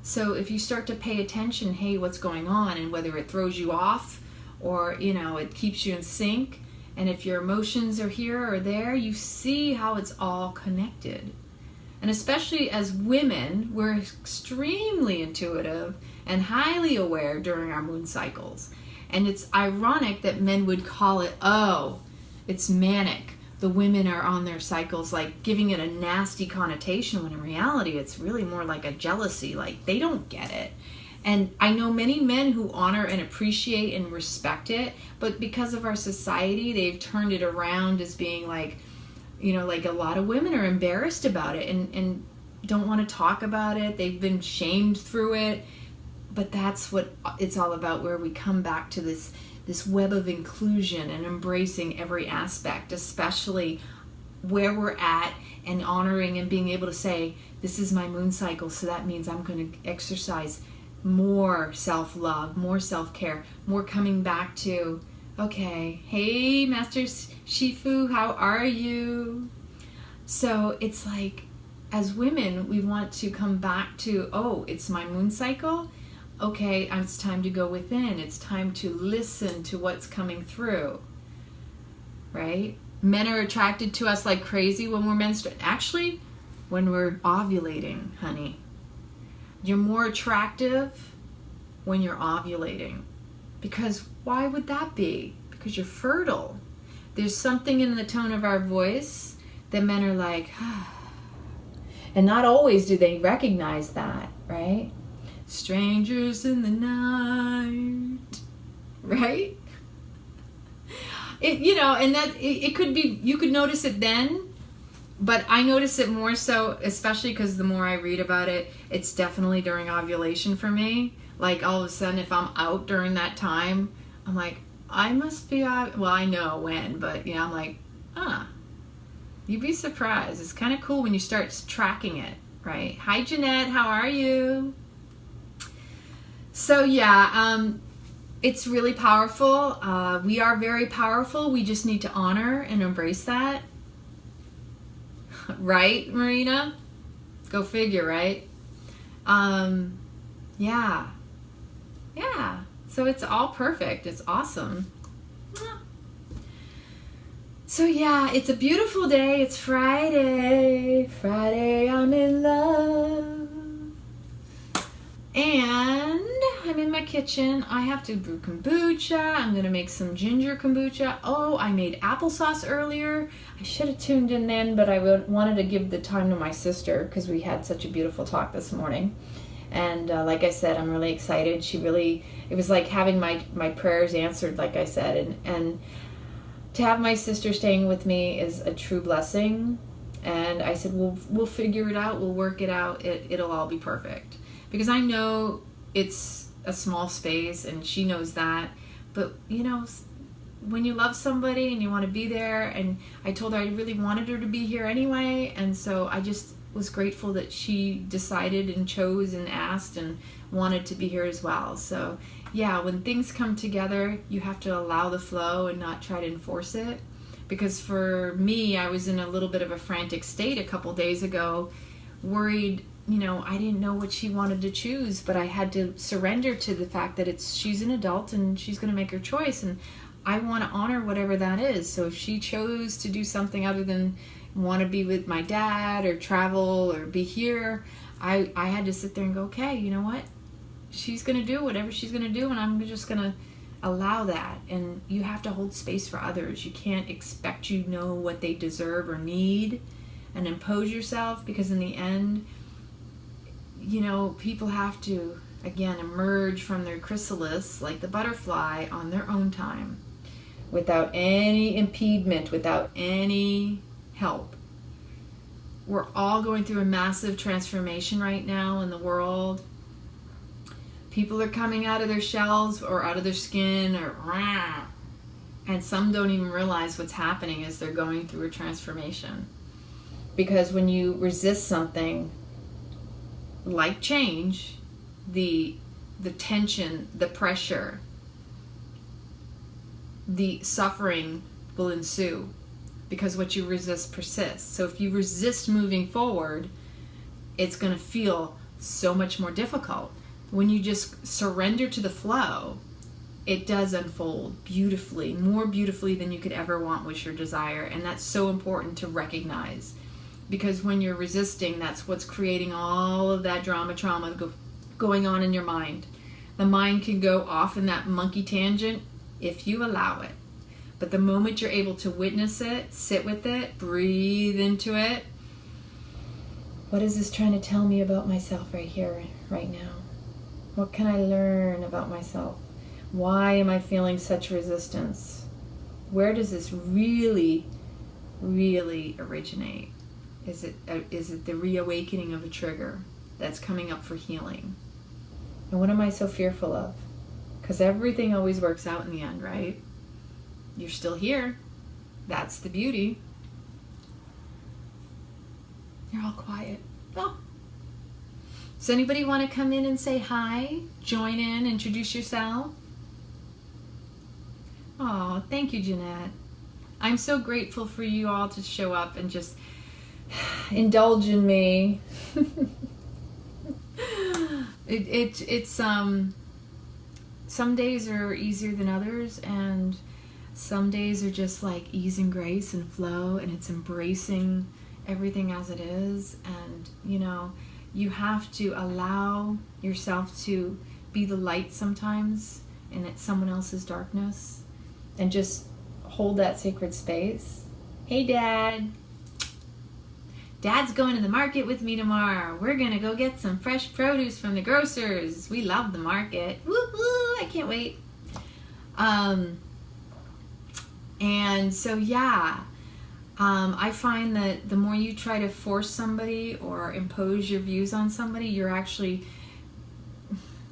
So if you start to pay attention, hey, what's going on, and whether it throws you off or, you know, it keeps you in sync, and if your emotions are here or there, you see how it's all connected. And especially as women, we're extremely intuitive and highly aware during our moon cycles. And it's ironic that men would call it, oh, it's manic. The women are on their cycles, like giving it a nasty connotation, when in reality it's really more like a jealousy, like they don't get it. And I know many men who honor and appreciate and respect it, but because of our society, they've turned it around as being like, you know, like a lot of women are embarrassed about it and don't want to talk about it. They've been shamed through it. But that's what it's all about, where we come back to this web of inclusion and embracing every aspect, especially where we're at, and honoring and being able to say, this is my moon cycle, so that means I'm going to exercise more self-love, more self-care, more coming back to, okay, hey, Master Shifu, how are you? So it's like, as women, we want to come back to, oh, it's my moon cycle. Okay, it's time to go within. It's time to listen to what's coming through, right? Men are attracted to us like crazy when we're menstruating. Actually, when we're ovulating, honey. You're more attractive when you're ovulating. Because why would that be? Because you're fertile. There's something in the tone of our voice that men are like, ah. And not always do they recognize that, right? Strangers in the night, right? It, you know, and that it could be, you could notice it then, but I notice it more so, especially because the more I read about it, it's definitely during ovulation for me. Like, all of a sudden, if I'm out during that time, I'm like, I must be, well, I know when, but, you know, I'm like, you'd be surprised. It's kind of cool when you start tracking it, right? Hi, Jeanette, how are you? So yeah, it's really powerful. We are very powerful. We just need to honor and embrace that. Right, Marina? Go figure, right? Yeah. Yeah. So it's all perfect. It's awesome. So yeah, it's a beautiful day. It's Friday. Friday, I'm in love. And I'm in my kitchen. I have to brew kombucha. I'm going to make some ginger kombucha. Oh, I made applesauce earlier. I should have tuned in then, but I wanted to give the time to my sister because we had such a beautiful talk this morning. And like I said, I'm really excited. It was like having my prayers answered, like I said. And to have my sister staying with me is a true blessing. And I said, we'll figure it out. We'll work it out. It'll all be perfect. Because I know it's a small space and she knows that. But, you know, when you love somebody and you want to be there, and I told her I really wanted her to be here anyway. And so I just was grateful that she decided and chose and asked and wanted to be here as well. So, yeah, when things come together, you have to allow the flow and not try to enforce it. Because for me, I was in a little bit of a frantic state a couple days ago, worried. You know, I didn't know what she wanted to choose, but I had to surrender to the fact that she's an adult and she's going to make her choice, and I want to honor whatever that is. So if she chose to do something other than want to be with my dad or travel or be here, I had to sit there and go, okay, you know what? She's going to do whatever she's going to do, and I'm just going to allow that. And you have to hold space for others. You can't expect you know what they deserve or need and impose yourself, because in the end, you know, people have to, again, emerge from their chrysalis like the butterfly on their own time, without any impediment, without any help. We're all going through a massive transformation right now in the world. People are coming out of their shells or out of their skin, and some don't even realize what's happening as they're going through a transformation. Because when you resist something like change, the tension, the pressure, the suffering will ensue, because what you resist persists. So if you resist moving forward, it's going to feel so much more difficult. When you just surrender to the flow, it does unfold beautifully, more beautifully than you could ever want, wish, or desire. And that's so important to recognize. Because when you're resisting, that's what's creating all of that trauma going on in your mind. The mind can go off in that monkey tangent if you allow it. But the moment you're able to witness it, sit with it, breathe into it, what is this trying to tell me about myself right here, right now? What can I learn about myself? Why am I feeling such resistance? Where does this really, really originate? Is it the reawakening of a trigger that's coming up for healing? And what am I so fearful of? Because everything always works out in the end, right? You're still here. That's the beauty. You're all quiet. Oh. Does anybody want to come in and say hi? Join in, introduce yourself? Oh, thank you, Jeanette. I'm so grateful for you all to show up and just indulge in me. It's some days are easier than others, and some days are just like ease and grace and flow, and it's embracing everything as it is. And you know, you have to allow yourself to be the light sometimes in someone else's darkness, and just hold that sacred space. Hey, Dad. Dad's going to the market with me tomorrow. We're going to go get some fresh produce from the grocers. We love the market. Woo-hoo, I can't wait. And so, yeah, I find that the more you try to force somebody or impose your views on somebody, you're actually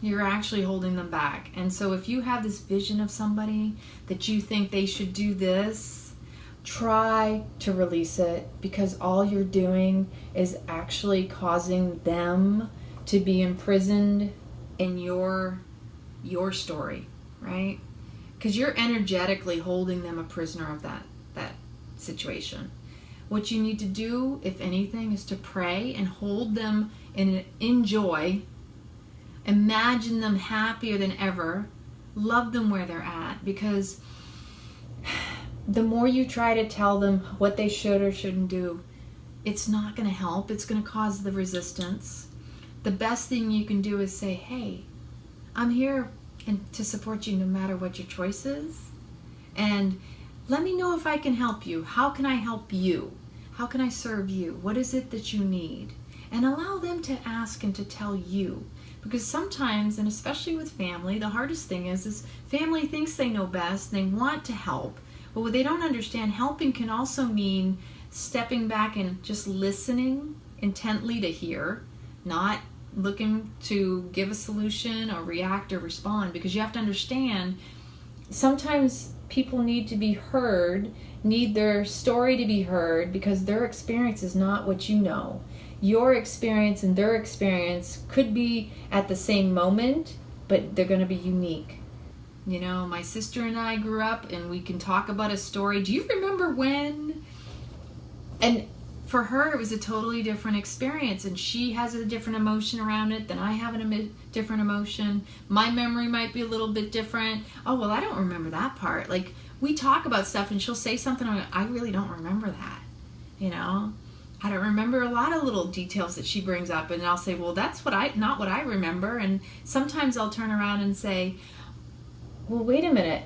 holding them back. And so if you have this vision of somebody that you think they should do this, try to release it, because all you're doing is actually causing them to be imprisoned in your story, right? Because you're energetically holding them a prisoner of that situation. What you need to do, if anything, is to pray and hold them in joy. Imagine them happier than ever. Love them where they're at, because the more you try to tell them what they should or shouldn't do, it's not going to help. It's going to cause the resistance. The best thing you can do is say, hey, I'm here to support you no matter what your choice is. And let me know if I can help you. How can I help you? How can I serve you? What is it that you need? And allow them to ask and to tell you. Because sometimes, and especially with family, the hardest thing is family thinks they know best. They want to help. But what they don't understand, helping can also mean stepping back and just listening intently to hear, not looking to give a solution or react or respond. Because you have to understand, sometimes people need to be heard, need their story to be heard, because their experience is not what you know. Your experience and their experience could be at the same moment, but they're going to be unique. You know, my sister and I grew up, and we can talk about a story. Do you remember when? And for her, it was a totally different experience, and she has a different emotion around it than I have a different emotion. My memory might be a little bit different. Oh, well, I don't remember that part. Like, we talk about stuff, and she'll say something, and I really don't remember that, you know? I don't remember a lot of little details that she brings up, and I'll say, well, that's not what I remember. And sometimes I'll turn around and say, well, wait a minute,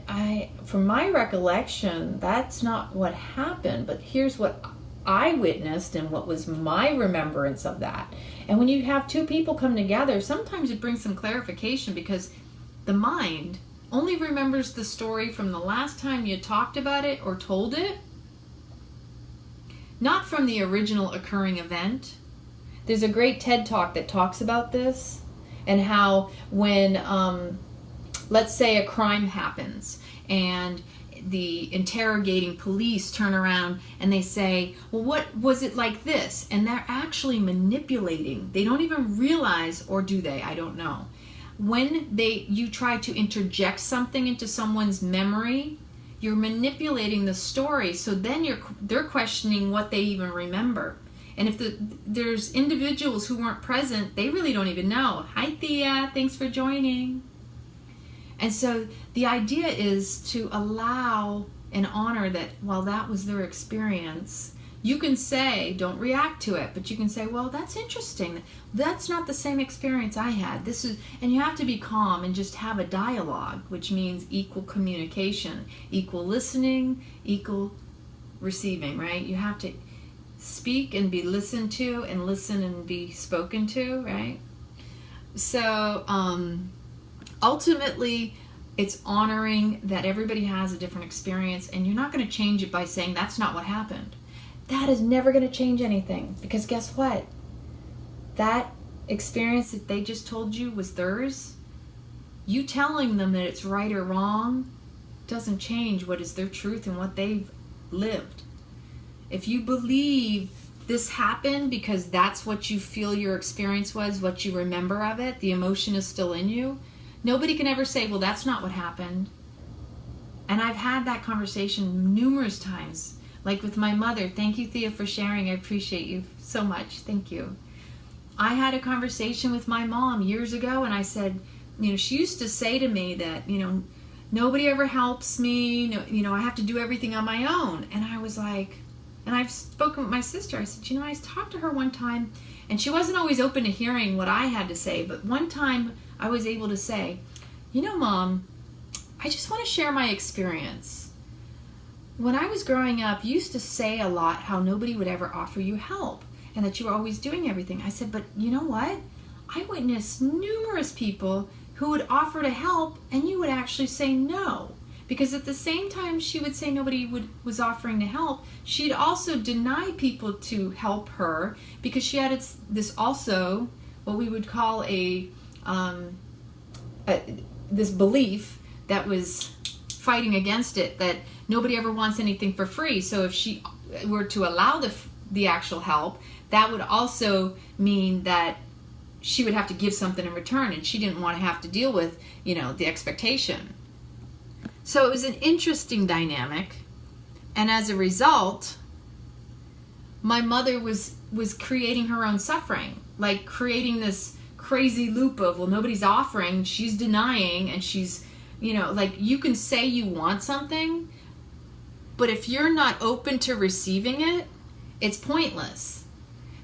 from my recollection, that's not what happened, but here's what I witnessed and what was my remembrance of that. And when you have two people come together, sometimes it brings some clarification, because the mind only remembers the story from the last time you talked about it or told it, not from the original occurring event. There's a great TED Talk that talks about this, and how when, let's say a crime happens, and the interrogating police turn around and they say, well, what was it like this? And they're actually manipulating. They don't even realize, or do they? I don't know. When you try to interject something into someone's memory, you're manipulating the story. So then they're questioning what they even remember. And if there's individuals who weren't present, they really don't even know. Hi, Thea. Thanks for joining. And so the idea is to allow and honor that while that was their experience, you can say, don't react to it, but you can say, well, that's interesting. That's not the same experience I had. And you have to be calm and just have a dialogue, which means equal communication, equal listening, equal receiving, right? You have to speak and be listened to, and listen and be spoken to, right? So, ultimately, it's honoring that everybody has a different experience, and you're not going to change it by saying that's not what happened. That is never going to change anything, because guess what? That experience that they just told you was theirs. You telling them that it's right or wrong doesn't change what is their truth and what they've lived. If you believe this happened because that's what you feel your experience was, what you remember of it, the emotion is still in you, nobody can ever say, well, that's not what happened. And I've had that conversation numerous times, like with my mother. Thank you, Thea, for sharing. I appreciate you so much. Thank you. I had a conversation with my mom years ago, and I said, you know, she used to say to me that, you know, nobody ever helps me. No, you know, I have to do everything on my own. And I was like, and I've spoken with my sister. I said, you know, I talked to her one time, and she wasn't always open to hearing what I had to say. But one time I was able to say, you know, Mom, I just want to share my experience. When I was growing up, you used to say a lot how nobody would ever offer you help and that you were always doing everything. I said, but you know what? I witnessed numerous people who would offer to help, and you would actually say no. Because at the same time she would say nobody was offering to help, she'd also deny people to help her, because she had this also, what we would call this belief that was fighting against it, that nobody ever wants anything for free. So if she were to allow the actual help, that would also mean that she would have to give something in return, and she didn't want to have to deal with, you know, the expectation. So it was an interesting dynamic, and as a result, my mother was creating her own suffering, like creating this crazy loop of, well, nobody's offering, she's denying, and she's, like, you can say you want something, but if you're not open to receiving it, it's pointless.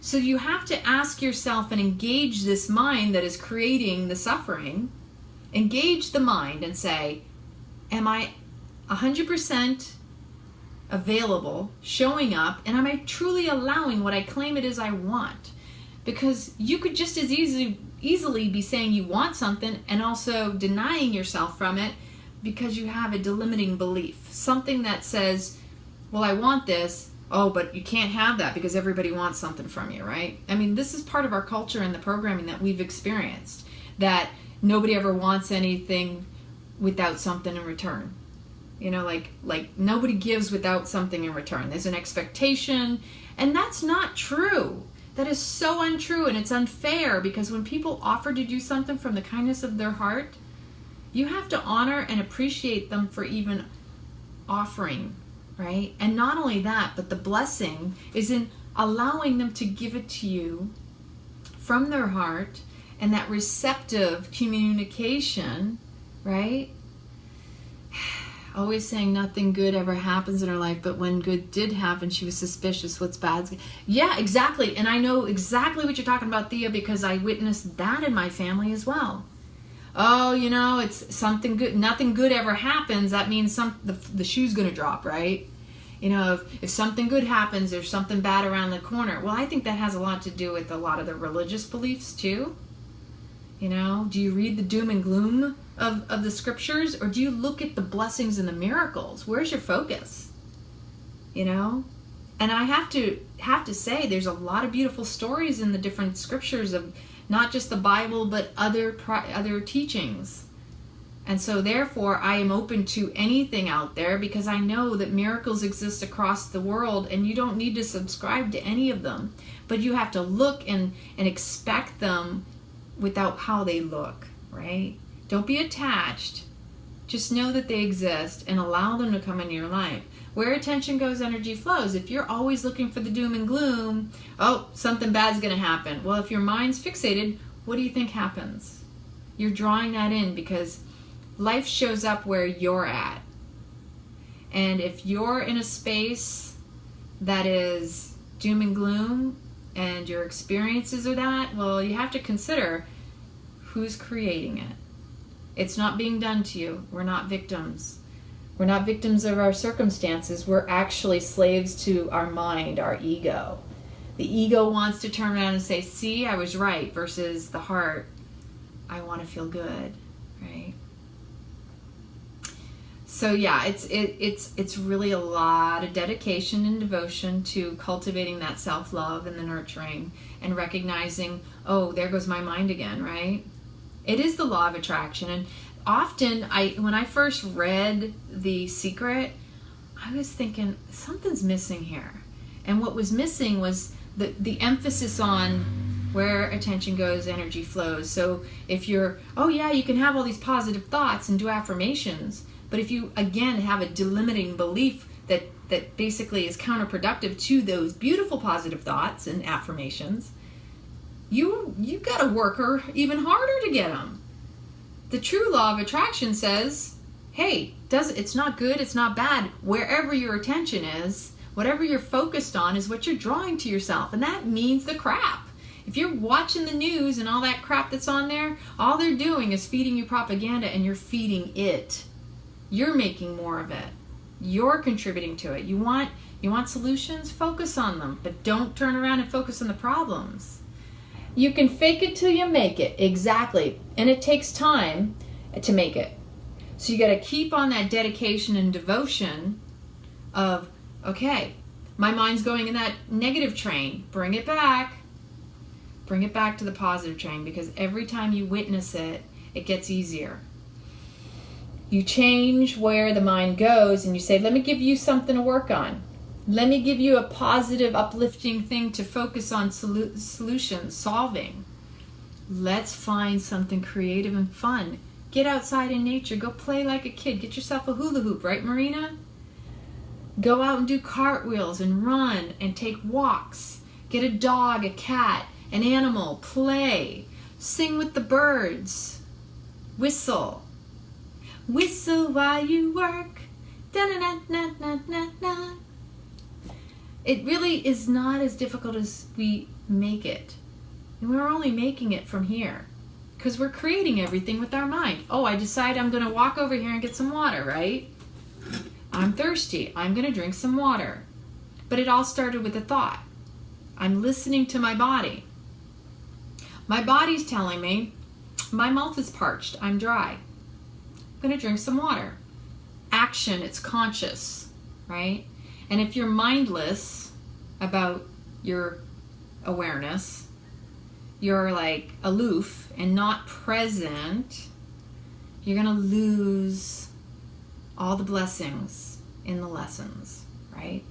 So you have to ask yourself and engage this mind that is creating the suffering. Engage the mind and say, am I 100% available, showing up, and am I truly allowing what I claim it is I want? Because you could just as easily be saying you want something and also denying yourself from it because you have a delimiting belief. Something that says, well, I want this, oh, but you can't have that because everybody wants something from you, right? I mean, this is part of our culture and the programming that we've experienced, that nobody ever wants anything without something in return. Like nobody gives without something in return. There's an expectation, and that's not true. That is so untrue, and it's unfair, because when people offer to do something from the kindness of their heart, you have to honor and appreciate them for even offering, right? And not only that, but the blessing is in allowing them to give it to you from their heart, and that receptive communication, right? Always saying nothing good ever happens in her life, but when good did happen, she was suspicious. What's bad? Yeah, exactly. And I know exactly what you're talking about, Thea, because I witnessed that in my family as well. Oh, it's something good. Nothing good ever happens. That means the shoe's going to drop, right? If something good happens, there's something bad around the corner. Well, I think that has a lot to do with a lot of the religious beliefs too. Do you read the doom and gloom of the scriptures, or do you look at the blessings and the miracles? Where's your focus? And I have to say, there's a lot of beautiful stories in the different scriptures of not just the Bible, but other teachings. And so therefore, I am open to anything out there, because I know that miracles exist across the world, and you don't need to subscribe to any of them, but you have to look and expect them without how they look, right? Don't be attached. Just know that they exist and allow them to come into your life. Where attention goes, energy flows. If you're always looking for the doom and gloom, oh, something bad's going to happen. Well, if your mind's fixated, what do you think happens? You're drawing that in, because life shows up where you're at. And if you're in a space that is doom and gloom, and your experiences are that, well, you have to consider who's creating it. It's not being done to you. We're not victims. We're not victims of our circumstances. We're actually slaves to our mind, our ego. The ego wants to turn around and say, see, I was right, versus the heart, I want to feel good, right? So yeah, it's really a lot of dedication and devotion to cultivating that self-love and the nurturing, and recognizing, oh, there goes my mind again, right? It is the law of attraction. And often, when I first read The Secret, I was thinking, something's missing here. And what was missing was the emphasis on where attention goes, energy flows. So if you're, oh yeah, you can have all these positive thoughts and do affirmations, but if you, again, have a delimiting belief that basically is counterproductive to those beautiful positive thoughts and affirmations, you got to work even harder to get them. The true law of attraction says, hey, it's not good, it's not bad. Wherever your attention is, whatever you're focused on is what you're drawing to yourself. And that means the crap. If you're watching the news and all that crap that's on there, all they're doing is feeding you propaganda, and you're feeding it. You're making more of it. You're contributing to it. You want solutions? Focus on them, but don't turn around and focus on the problems. You can fake it till you make it. Exactly. And it takes time to make it. So you got to keep on that dedication and devotion of, okay, my mind's going in that negative train. Bring it back. Bring it back to the positive train, because every time you witness it, it gets easier. You change where the mind goes, and you say, let me give you something to work on. Let me give you a positive, uplifting thing to focus on, solutions, solving. Let's find something creative and fun. Get outside in nature. Go play like a kid. Get yourself a hula hoop, right, Marina? Go out and do cartwheels and run and take walks. Get a dog, a cat, an animal, play. Sing with the birds. Whistle. Whistle while you work. Da-na-na-na-na-na-na. It really is not as difficult as we make it. And we're only making it from here because we're creating everything with our mind. Oh, I decide I'm going to walk over here and get some water, right? I'm thirsty. I'm going to drink some water. But it all started with a thought. I'm listening to my body. My body's telling me, my mouth is parched. I'm dry. I'm going to drink some water. Action, it's conscious, right? And if you're mindless about your awareness, you're like aloof and not present, you're going to lose all the blessings in the lessons, right?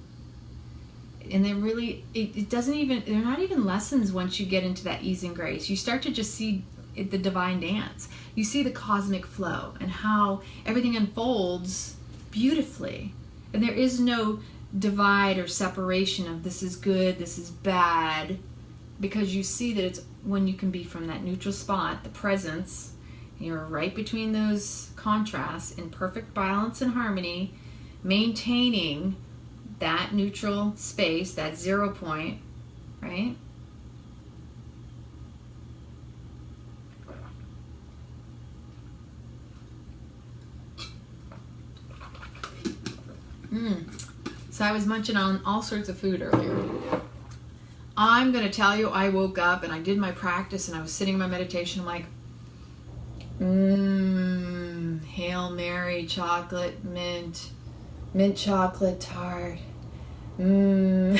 And they're really, it doesn't even, they're not even lessons once you get into that ease and grace. You start to just see the divine dance. You see the cosmic flow and how everything unfolds beautifully. And there is no divide or separation of this is good, this is bad, because you see that it's when you can be from that neutral spot, the presence, and you're right between those contrasts in perfect balance and harmony, maintaining that neutral space, that 0 point, right? So I was munching on all sorts of food earlier. I'm going to tell you, I woke up and I did my practice and I was sitting in my meditation. I'm like, Hail Mary, chocolate, mint chocolate tart. I'm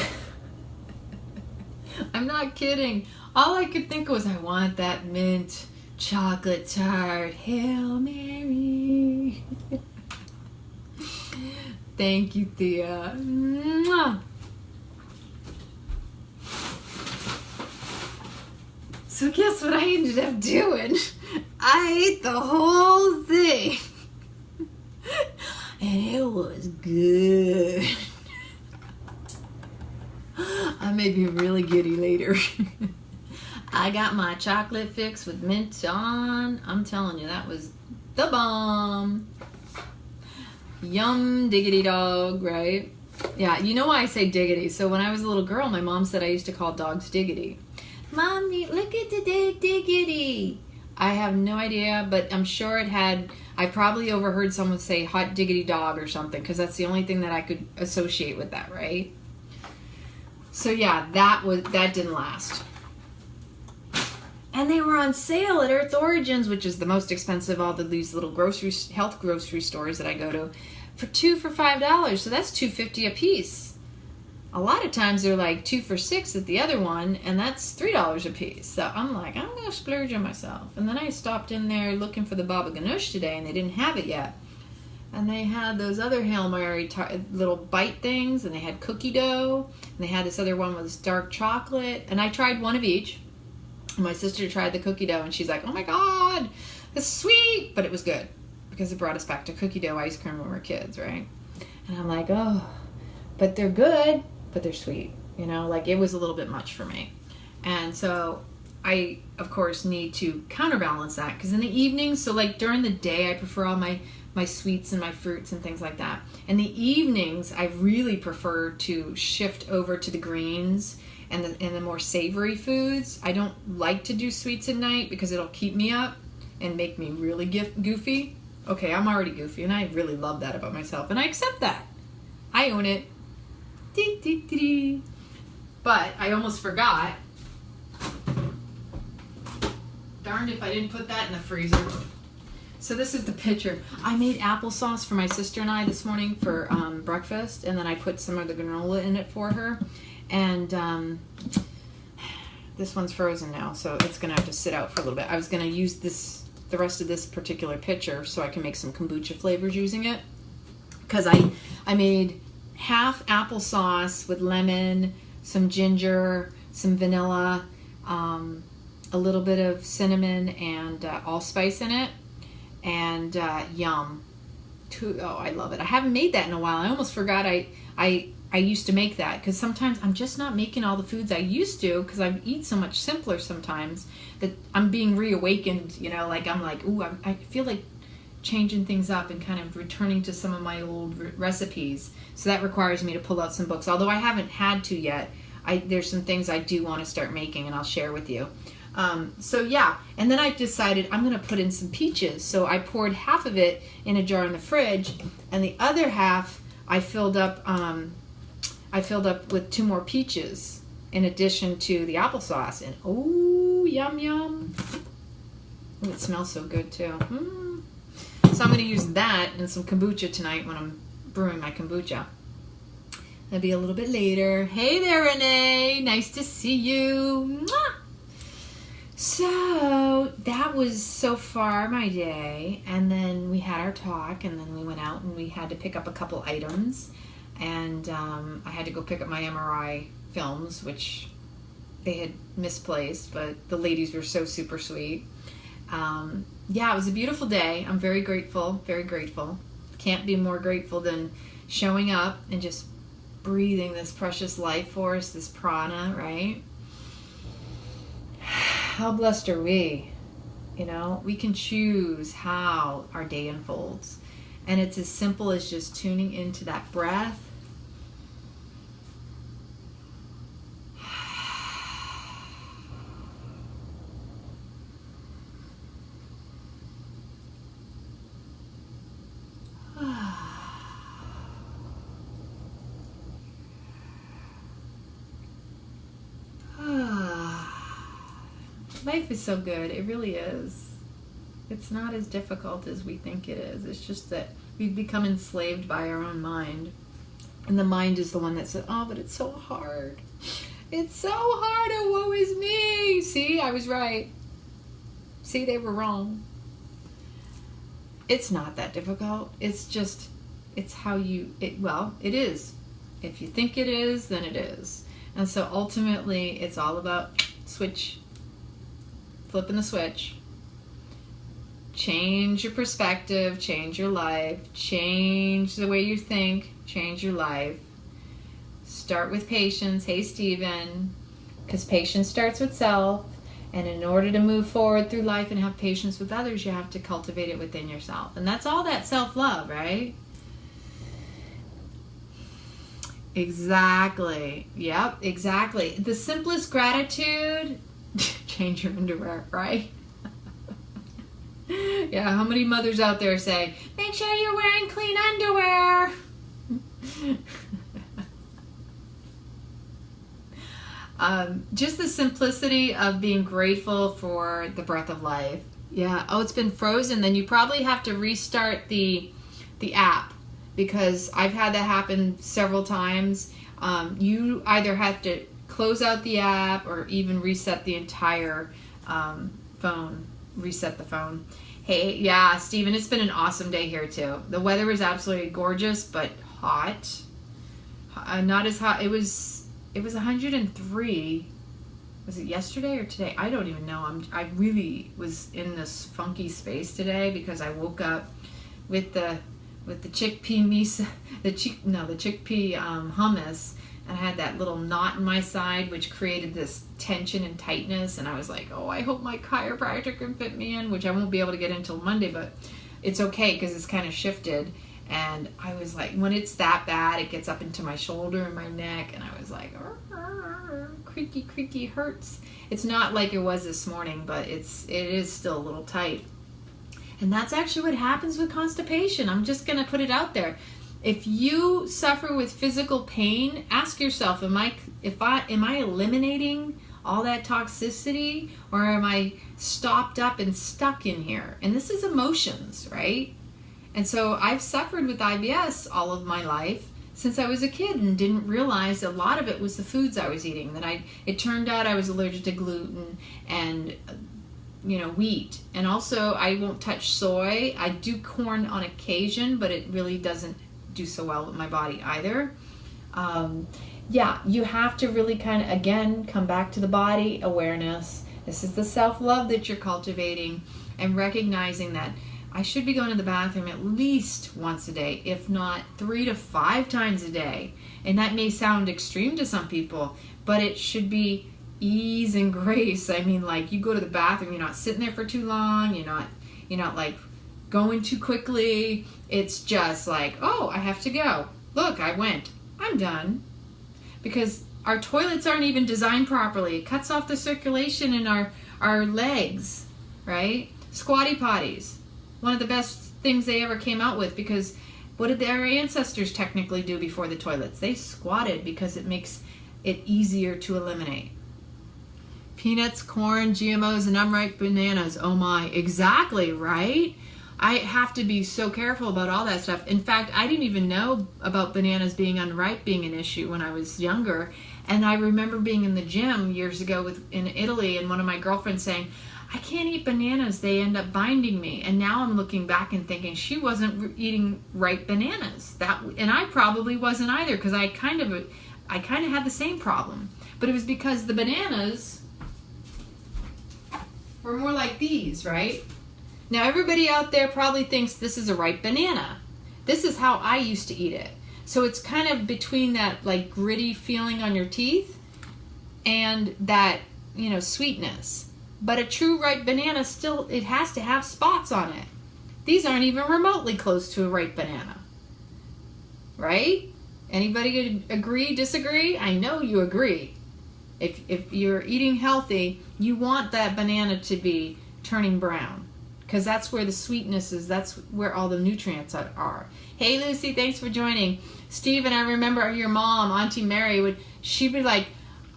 not kidding. All I could think was, I want that mint chocolate tart. Hail Mary. Thank you, Thea. Mwah. So guess what I ended up doing? I ate the whole thing. And it was good. I may be really giddy later. I got my chocolate fix with mint on. I'm telling you, that was the bomb. Yum diggity dog, right? Yeah, you know why I say diggity. So when I was a little girl, my mom said I used to call dogs diggity. Mommy, look at the diggity. I have no idea, but I'm sure it had, I probably overheard someone say hot diggity dog or something, because that's the only thing that I could associate with that, right? So yeah, that didn't last. And they were on sale at Earth Origins, which is the most expensive of all these little health grocery stores that I go to, for $2 for $5. So that's $2.50 a piece. A lot of times they're like 2 for $6 at the other one, and that's $3 a piece. So I'm like, I'm gonna splurge on myself. And then I stopped in there looking for the baba ganoush today, and they didn't have it yet. And they had those other Hail Mary little bite things, and they had cookie dough, and they had this other one with dark chocolate. And I tried one of each. My sister tried the cookie dough, and she's like, oh my God, it's sweet. But it was good, because it brought us back to cookie dough ice cream when we were kids, right? And I'm like, oh, but they're good, but they're sweet. You know, like it was a little bit much for me. And so I, of course, need to counterbalance that, because in the evenings, so like during the day, I prefer all my sweets and my fruits and things like that. In the evenings, I really prefer to shift over to the greens and the more savory foods. I don't like to do sweets at night because it'll keep me up and make me really goofy. Okay, I'm already goofy, and I really love that about myself, and I accept that. I own it. Dee, dee, dee, dee. But I almost forgot. Darned if I didn't put that in the freezer. So this is the picture. I made applesauce for my sister and I this morning for breakfast, and then I put some of the granola in it for her. And this one's frozen now, so it's gonna have to sit out for a little bit. I was gonna use the rest of this particular pitcher so I can make some kombucha flavors using it, because I made half applesauce with lemon, some ginger, some vanilla, a little bit of cinnamon and allspice in it, and yum. Oh, I love it. I haven't made that in a while. I almost forgot I used to make that, because sometimes I'm just not making all the foods I used to, because I eat so much simpler sometimes that I'm being reawakened, you know, like I'm like, ooh, I feel like changing things up and kind of returning to some of my old recipes. So that requires me to pull out some books, although I haven't had to yet. There's some things I do want to start making, and I'll share with you. So yeah, and then I decided I'm going to put in some peaches. So I poured half of it in a jar in the fridge, and the other half I filled up with 2 more peaches in addition to the applesauce. And oh, yum yum! Ooh, it smells so good too. So I'm going to use that and some kombucha tonight when I'm brewing my kombucha. That'll be a little bit later. Hey there, Renee. Nice to see you. Mwah! So that was so far my day, and then we had our talk, and then we went out and we had to pick up a couple items, and I had to go pick up my MRI films, which they had misplaced, but the ladies were so super sweet. Yeah, it was a beautiful day. I'm very grateful, very grateful. Can't be more grateful than showing up and just breathing this precious life force, this prana, right? How blessed are we? You know, we can choose how our day unfolds. And it's as simple as just tuning into that breath. Life is so good. It really is. It's not as difficult as we think it is. It's just that we've become enslaved by our own mind. And the mind is the one that says, oh, but it's so hard. It's so hard. Oh, woe is me. See, I was right. See, they were wrong. It's not that difficult. It's just, it's how you, well, it is. If you think it is, then it is. And so ultimately, it's all about flipping the switch. Change your perspective, change your life, change the way you think, change your life. Start with patience. Hey, Stephen. Because patience starts with self. And in order to move forward through life and have patience with others, you have to cultivate it within yourself. And that's all that self-love, right? Exactly. Yep, exactly. The simplest gratitude, change your underwear, right? Yeah, how many mothers out there say, make sure you're wearing clean underwear? Just the simplicity of being grateful for the breath of life. Yeah, oh, it's been frozen. Then you probably have to restart the app, because I've had that happen several times. You either have to close out the app or even reset the entire phone. Reset the phone. Hey, yeah, Stephen, it's been an awesome day here too. The weather was absolutely gorgeous, but hot. Not as hot. It was 103. Was it yesterday or today? I don't even know. I really was in this funky space today because I woke up with the chickpea misa, the chickpea hummus, and I had that little knot in my side, which created this tension and tightness. And I was like, oh, I hope my chiropractor can fit me in, which I won't be able to get until Monday, but it's okay because it's kind of shifted. And I was like, when it's that bad, it gets up into my shoulder and my neck, and I was like, creaky hurts. It's not like it was this morning, but it is still a little tight. And that's actually what happens with constipation. I'm just going to put it out there. If you suffer with physical pain, ask yourself, am I eliminating all that toxicity, or am I stopped up and stuck in here? And this is emotions, right? And so I've suffered with IBS all of my life since I was a kid, and didn't realize a lot of it was the foods I was eating. It turned out I was allergic to gluten and wheat, and also I won't touch soy. I do corn on occasion, but it really doesn't do so well with my body either. Yeah, you have to really kind of, again, come back to the body awareness. This is the self-love that you're cultivating, and recognizing that I should be going to the bathroom at least once a day, if not 3 to 5 times a day. And that may sound extreme to some people, but it should be ease and grace. I mean, like, you go to the bathroom, you're not sitting there for too long, you're not like going too quickly. It's just like, oh, I have to go. Look, I went. I'm done. Because our toilets aren't even designed properly. It cuts off the circulation in our legs, right? Squatty potties. One of the best things they ever came out with, because what did their ancestors technically do before the toilets? They squatted because it makes it easier to eliminate. Peanuts, corn, GMOs, and unripe bananas. Oh my, exactly, right? I have to be so careful about all that stuff. In fact, I didn't even know about bananas being unripe being an issue when I was younger. And I remember being in the gym years ago in Italy, and one of my girlfriends saying, I can't eat bananas, they end up binding me. And now I'm looking back and thinking she wasn't eating ripe bananas. And I probably wasn't either, because I kind of had the same problem. But it was because the bananas were more like these, right? Now everybody out there probably thinks this is a ripe banana. This is how I used to eat it. So it's kind of between that like gritty feeling on your teeth and that, sweetness. But a true ripe banana still, it has to have spots on it. These aren't even remotely close to a ripe banana. Right? Anybody agree, disagree? I know you agree. If you're eating healthy, you want that banana to be turning brown, because that's where the sweetness is. That's where all the nutrients are. Hey Lucy, thanks for joining. Steve, and I remember your mom, Auntie Mary, she'd be like,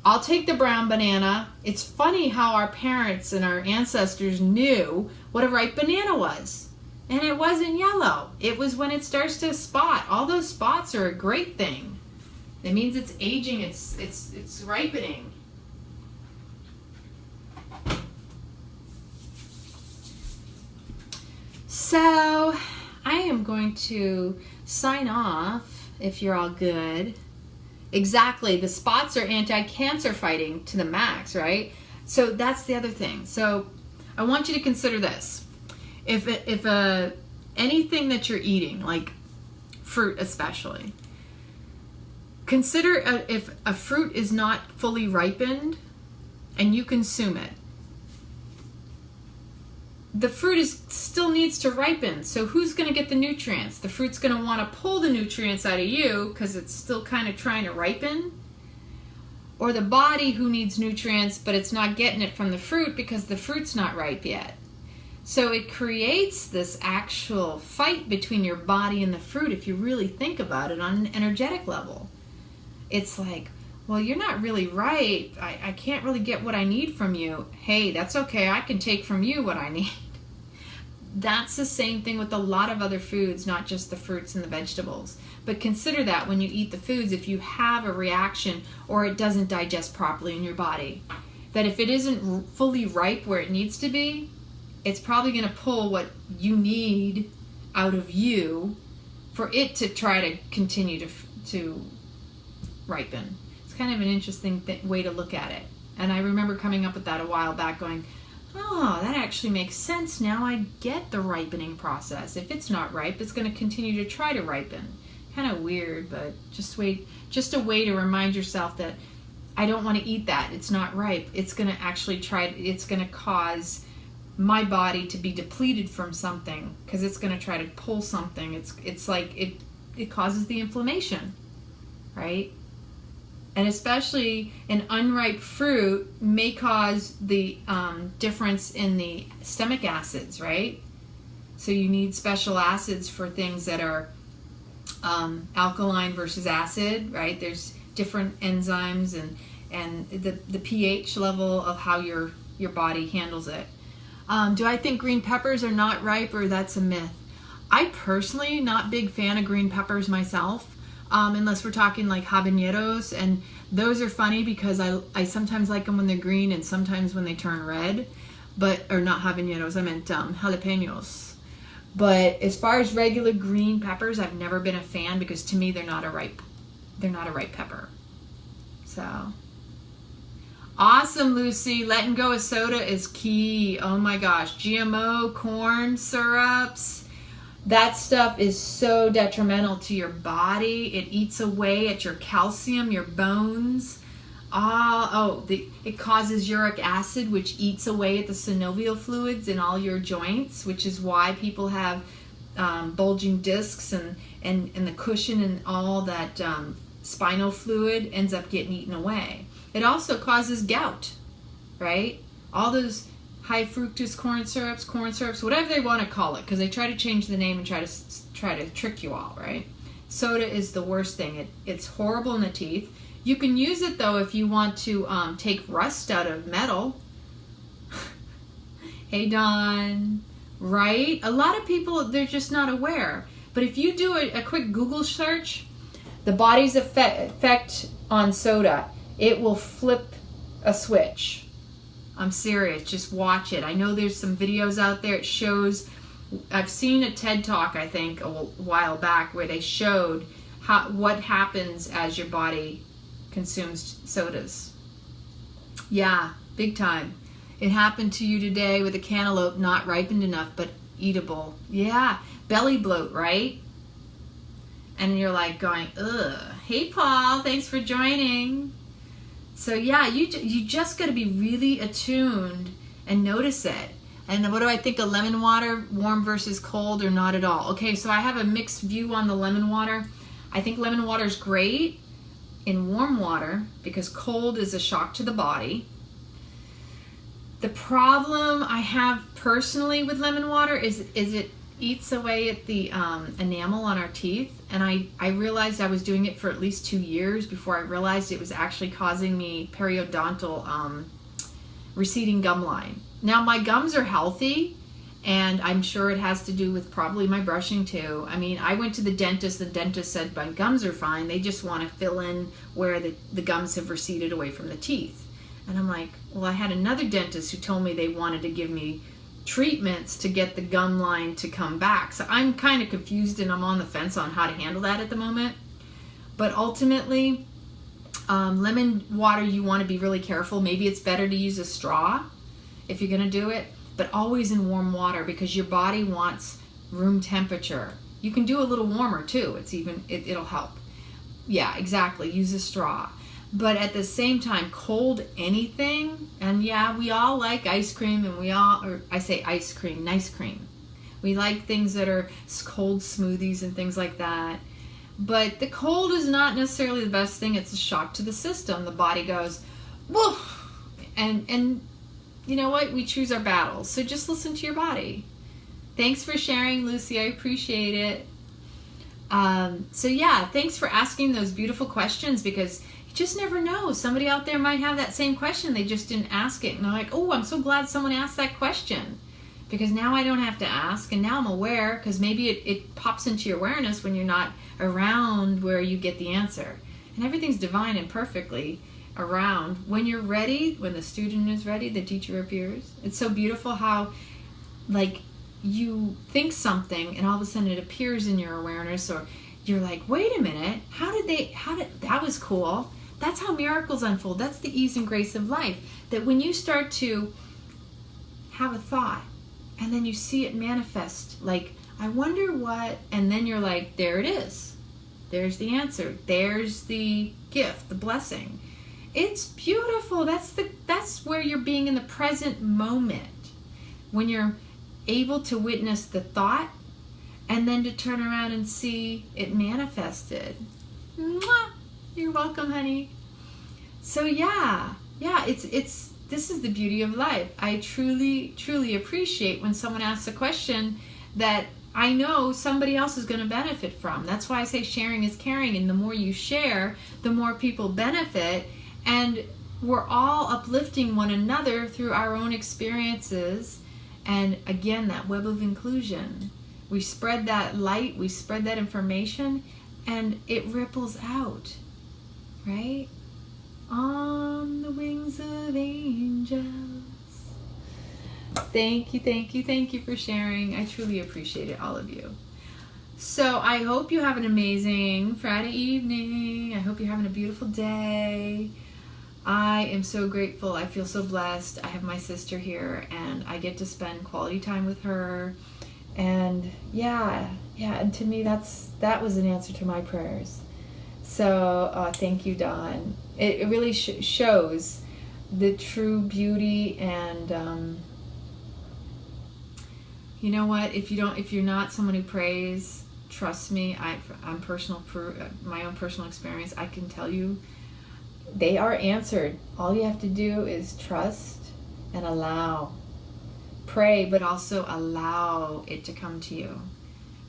I'll take the brown banana. It's funny how our parents and our ancestors knew what a ripe banana was. And it wasn't yellow. It was when it starts to spot. All those spots are a great thing. It means it's aging, it's ripening. So I am going to sign off if you're all good. Exactly, the spots are anti-cancer fighting to the max, right? So that's the other thing. So I want you to consider this. If anything that you're eating, like fruit especially, consider if a fruit is not fully ripened and you consume it, the fruit still needs to ripen. So who's going to get the nutrients? The fruit's going to want to pull the nutrients out of you because it's still kind of trying to ripen. Or the body who needs nutrients, but it's not getting it from the fruit because the fruit's not ripe yet. So it creates this actual fight between your body and the fruit if you really think about it on an energetic level. It's like, well, you're not really ripe. I can't really get what I need from you. Hey, that's okay. I can take from you what I need. That's the same thing with a lot of other foods, not just the fruits and the vegetables. But consider that when you eat the foods, if you have a reaction or it doesn't digest properly in your body, that if it isn't fully ripe where it needs to be, it's probably going to pull what you need out of you for it to try to continue to ripen. It's kind of an interesting way to look at it. And I remember coming up with that a while back going, oh, that actually makes sense now. I get the ripening process. If it's not ripe, it's going to continue to try to ripen. Kind of weird, but just a way to remind yourself that I don't want to eat that. It's not ripe. It's going to actually it's going to cause my body to be depleted from something because it's going to try to pull something. It's like it causes the inflammation, right? And especially an unripe fruit may cause the difference in the stomach acids, right? So you need special acids for things that are alkaline versus acid, right? There's different enzymes and the pH level of how your body handles it. Do I think green peppers are not ripe, or that's a myth? I personally not big fan of green peppers myself. Unless we're talking like habaneros, and those are funny because I sometimes like them when they're green and sometimes when they turn red, or not habaneros, I meant jalapenos. But as far as regular green peppers, I've never been a fan because to me they're not a ripe pepper. So Awesome, Lucy. Letting go of soda is key. Oh my gosh. GMO, corn syrups. That stuff is so detrimental to your body. It eats away at your calcium, your bones. It causes uric acid, which eats away at the synovial fluids in all your joints, which is why people have bulging discs and the cushion and all that spinal fluid ends up getting eaten away. It also causes gout, right? All those high fructose corn syrups, whatever they want to call it, because they try to change the name and try to trick you all, right? Soda is the worst thing. It's horrible in the teeth. You can use it though if you want to take rust out of metal. Hey Dawn, right? A lot of people, they're just not aware. But if you do a quick Google search, the body's effect on soda, it will flip a switch. I'm serious, just watch it. I know there's some videos out there. It shows, I've seen a TED Talk, I think, a while back, where they showed what happens as your body consumes sodas. Yeah, big time. It happened to you today with a cantaloupe not ripened enough, but eatable. Yeah, belly bloat, right? And you're like going, ugh. Hey Paul, thanks for joining. So yeah, you just got to be really attuned and notice it. And what do I think of lemon water, warm versus cold, or not at all? Okay, so I have a mixed view on the lemon water. I think lemon water is great in warm water because cold is a shock to the body. The problem I have personally with lemon water is it eats away at the enamel on our teeth, and I realized I was doing it for at least 2 years before I realized it was actually causing me periodontal receding gum line. Now my gums are healthy, and I'm sure it has to do with probably my brushing too. I mean, I went to the dentist said my gums are fine, they just want to fill in where the gums have receded away from the teeth. And I'm like, well, I had another dentist who told me they wanted to give me treatments to get the gum line to come back. So I'm kind of confused and I'm on the fence on how to handle that at the moment. But ultimately, lemon water, you want to be really careful. Maybe it's better to use a straw if you're going to do it, but always in warm water because your body wants room temperature. You can do a little warmer too. It'll help. Yeah, exactly. Use a straw. But at the same time, cold anything, and yeah, we all like ice cream, and I say ice cream, nice cream. We like things that are cold smoothies and things like that. But the cold is not necessarily the best thing. It's a shock to the system. The body goes, whoa, and you know what? We choose our battles. So just listen to your body. Thanks for sharing, Lucy. I appreciate it. So yeah, thanks for asking those beautiful questions because just never know. Somebody out there might have that same question. They just didn't ask it. And they're like, oh, I'm so glad someone asked that question because now I don't have to ask. And now I'm aware because maybe it pops into your awareness when you're not around where you get the answer. And everything's divine and perfectly around. When you're ready, when the student is ready, the teacher appears. It's so beautiful how like you think something and all of a sudden it appears in your awareness, or you're like, wait a minute, that was cool. That's how miracles unfold. That's the ease and grace of life. That when you start to have a thought and then you see it manifest, like, I wonder what, and then you're like, there it is. There's the answer. There's the gift, the blessing. It's beautiful. That's where you're being in the present moment. When you're able to witness the thought and then to turn around and see it manifested. Mwah! You're welcome, honey. So yeah, this is the beauty of life. I truly, truly appreciate when someone asks a question that I know somebody else is going to benefit from. That's why I say sharing is caring, and the more you share, the more people benefit, and we're all uplifting one another through our own experiences. And again, that web of inclusion. We spread that light, we spread that information, and it ripples out. Right? On the wings of angels. Thank you for sharing. I truly appreciate it, all of you. So I hope you have an amazing Friday evening. I hope you're having a beautiful day. I am so grateful. I feel so blessed. I have my sister here, and I get to spend quality time with her. And yeah, and to me, that was an answer to my prayers. So thank you, Dawn. It really shows the true beauty, and you know what? If you're not someone who prays, trust me. I'm my own personal experience. I can tell you, they are answered. All you have to do is trust and allow. Pray, but also allow it to come to you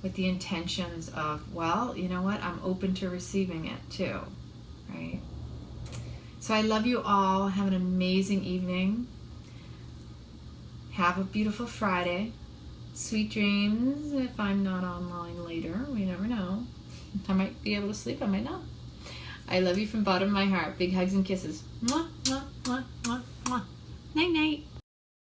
with the intentions of, well, you know what? I'm open to receiving it too, right? So I love you all. Have an amazing evening. Have a beautiful Friday. Sweet dreams. If I'm not online later, we never know. I might be able to sleep, I might not. I love you from the bottom of my heart. Big hugs and kisses. Mwah, mwah, mwah, mwah, mwah. Night, night.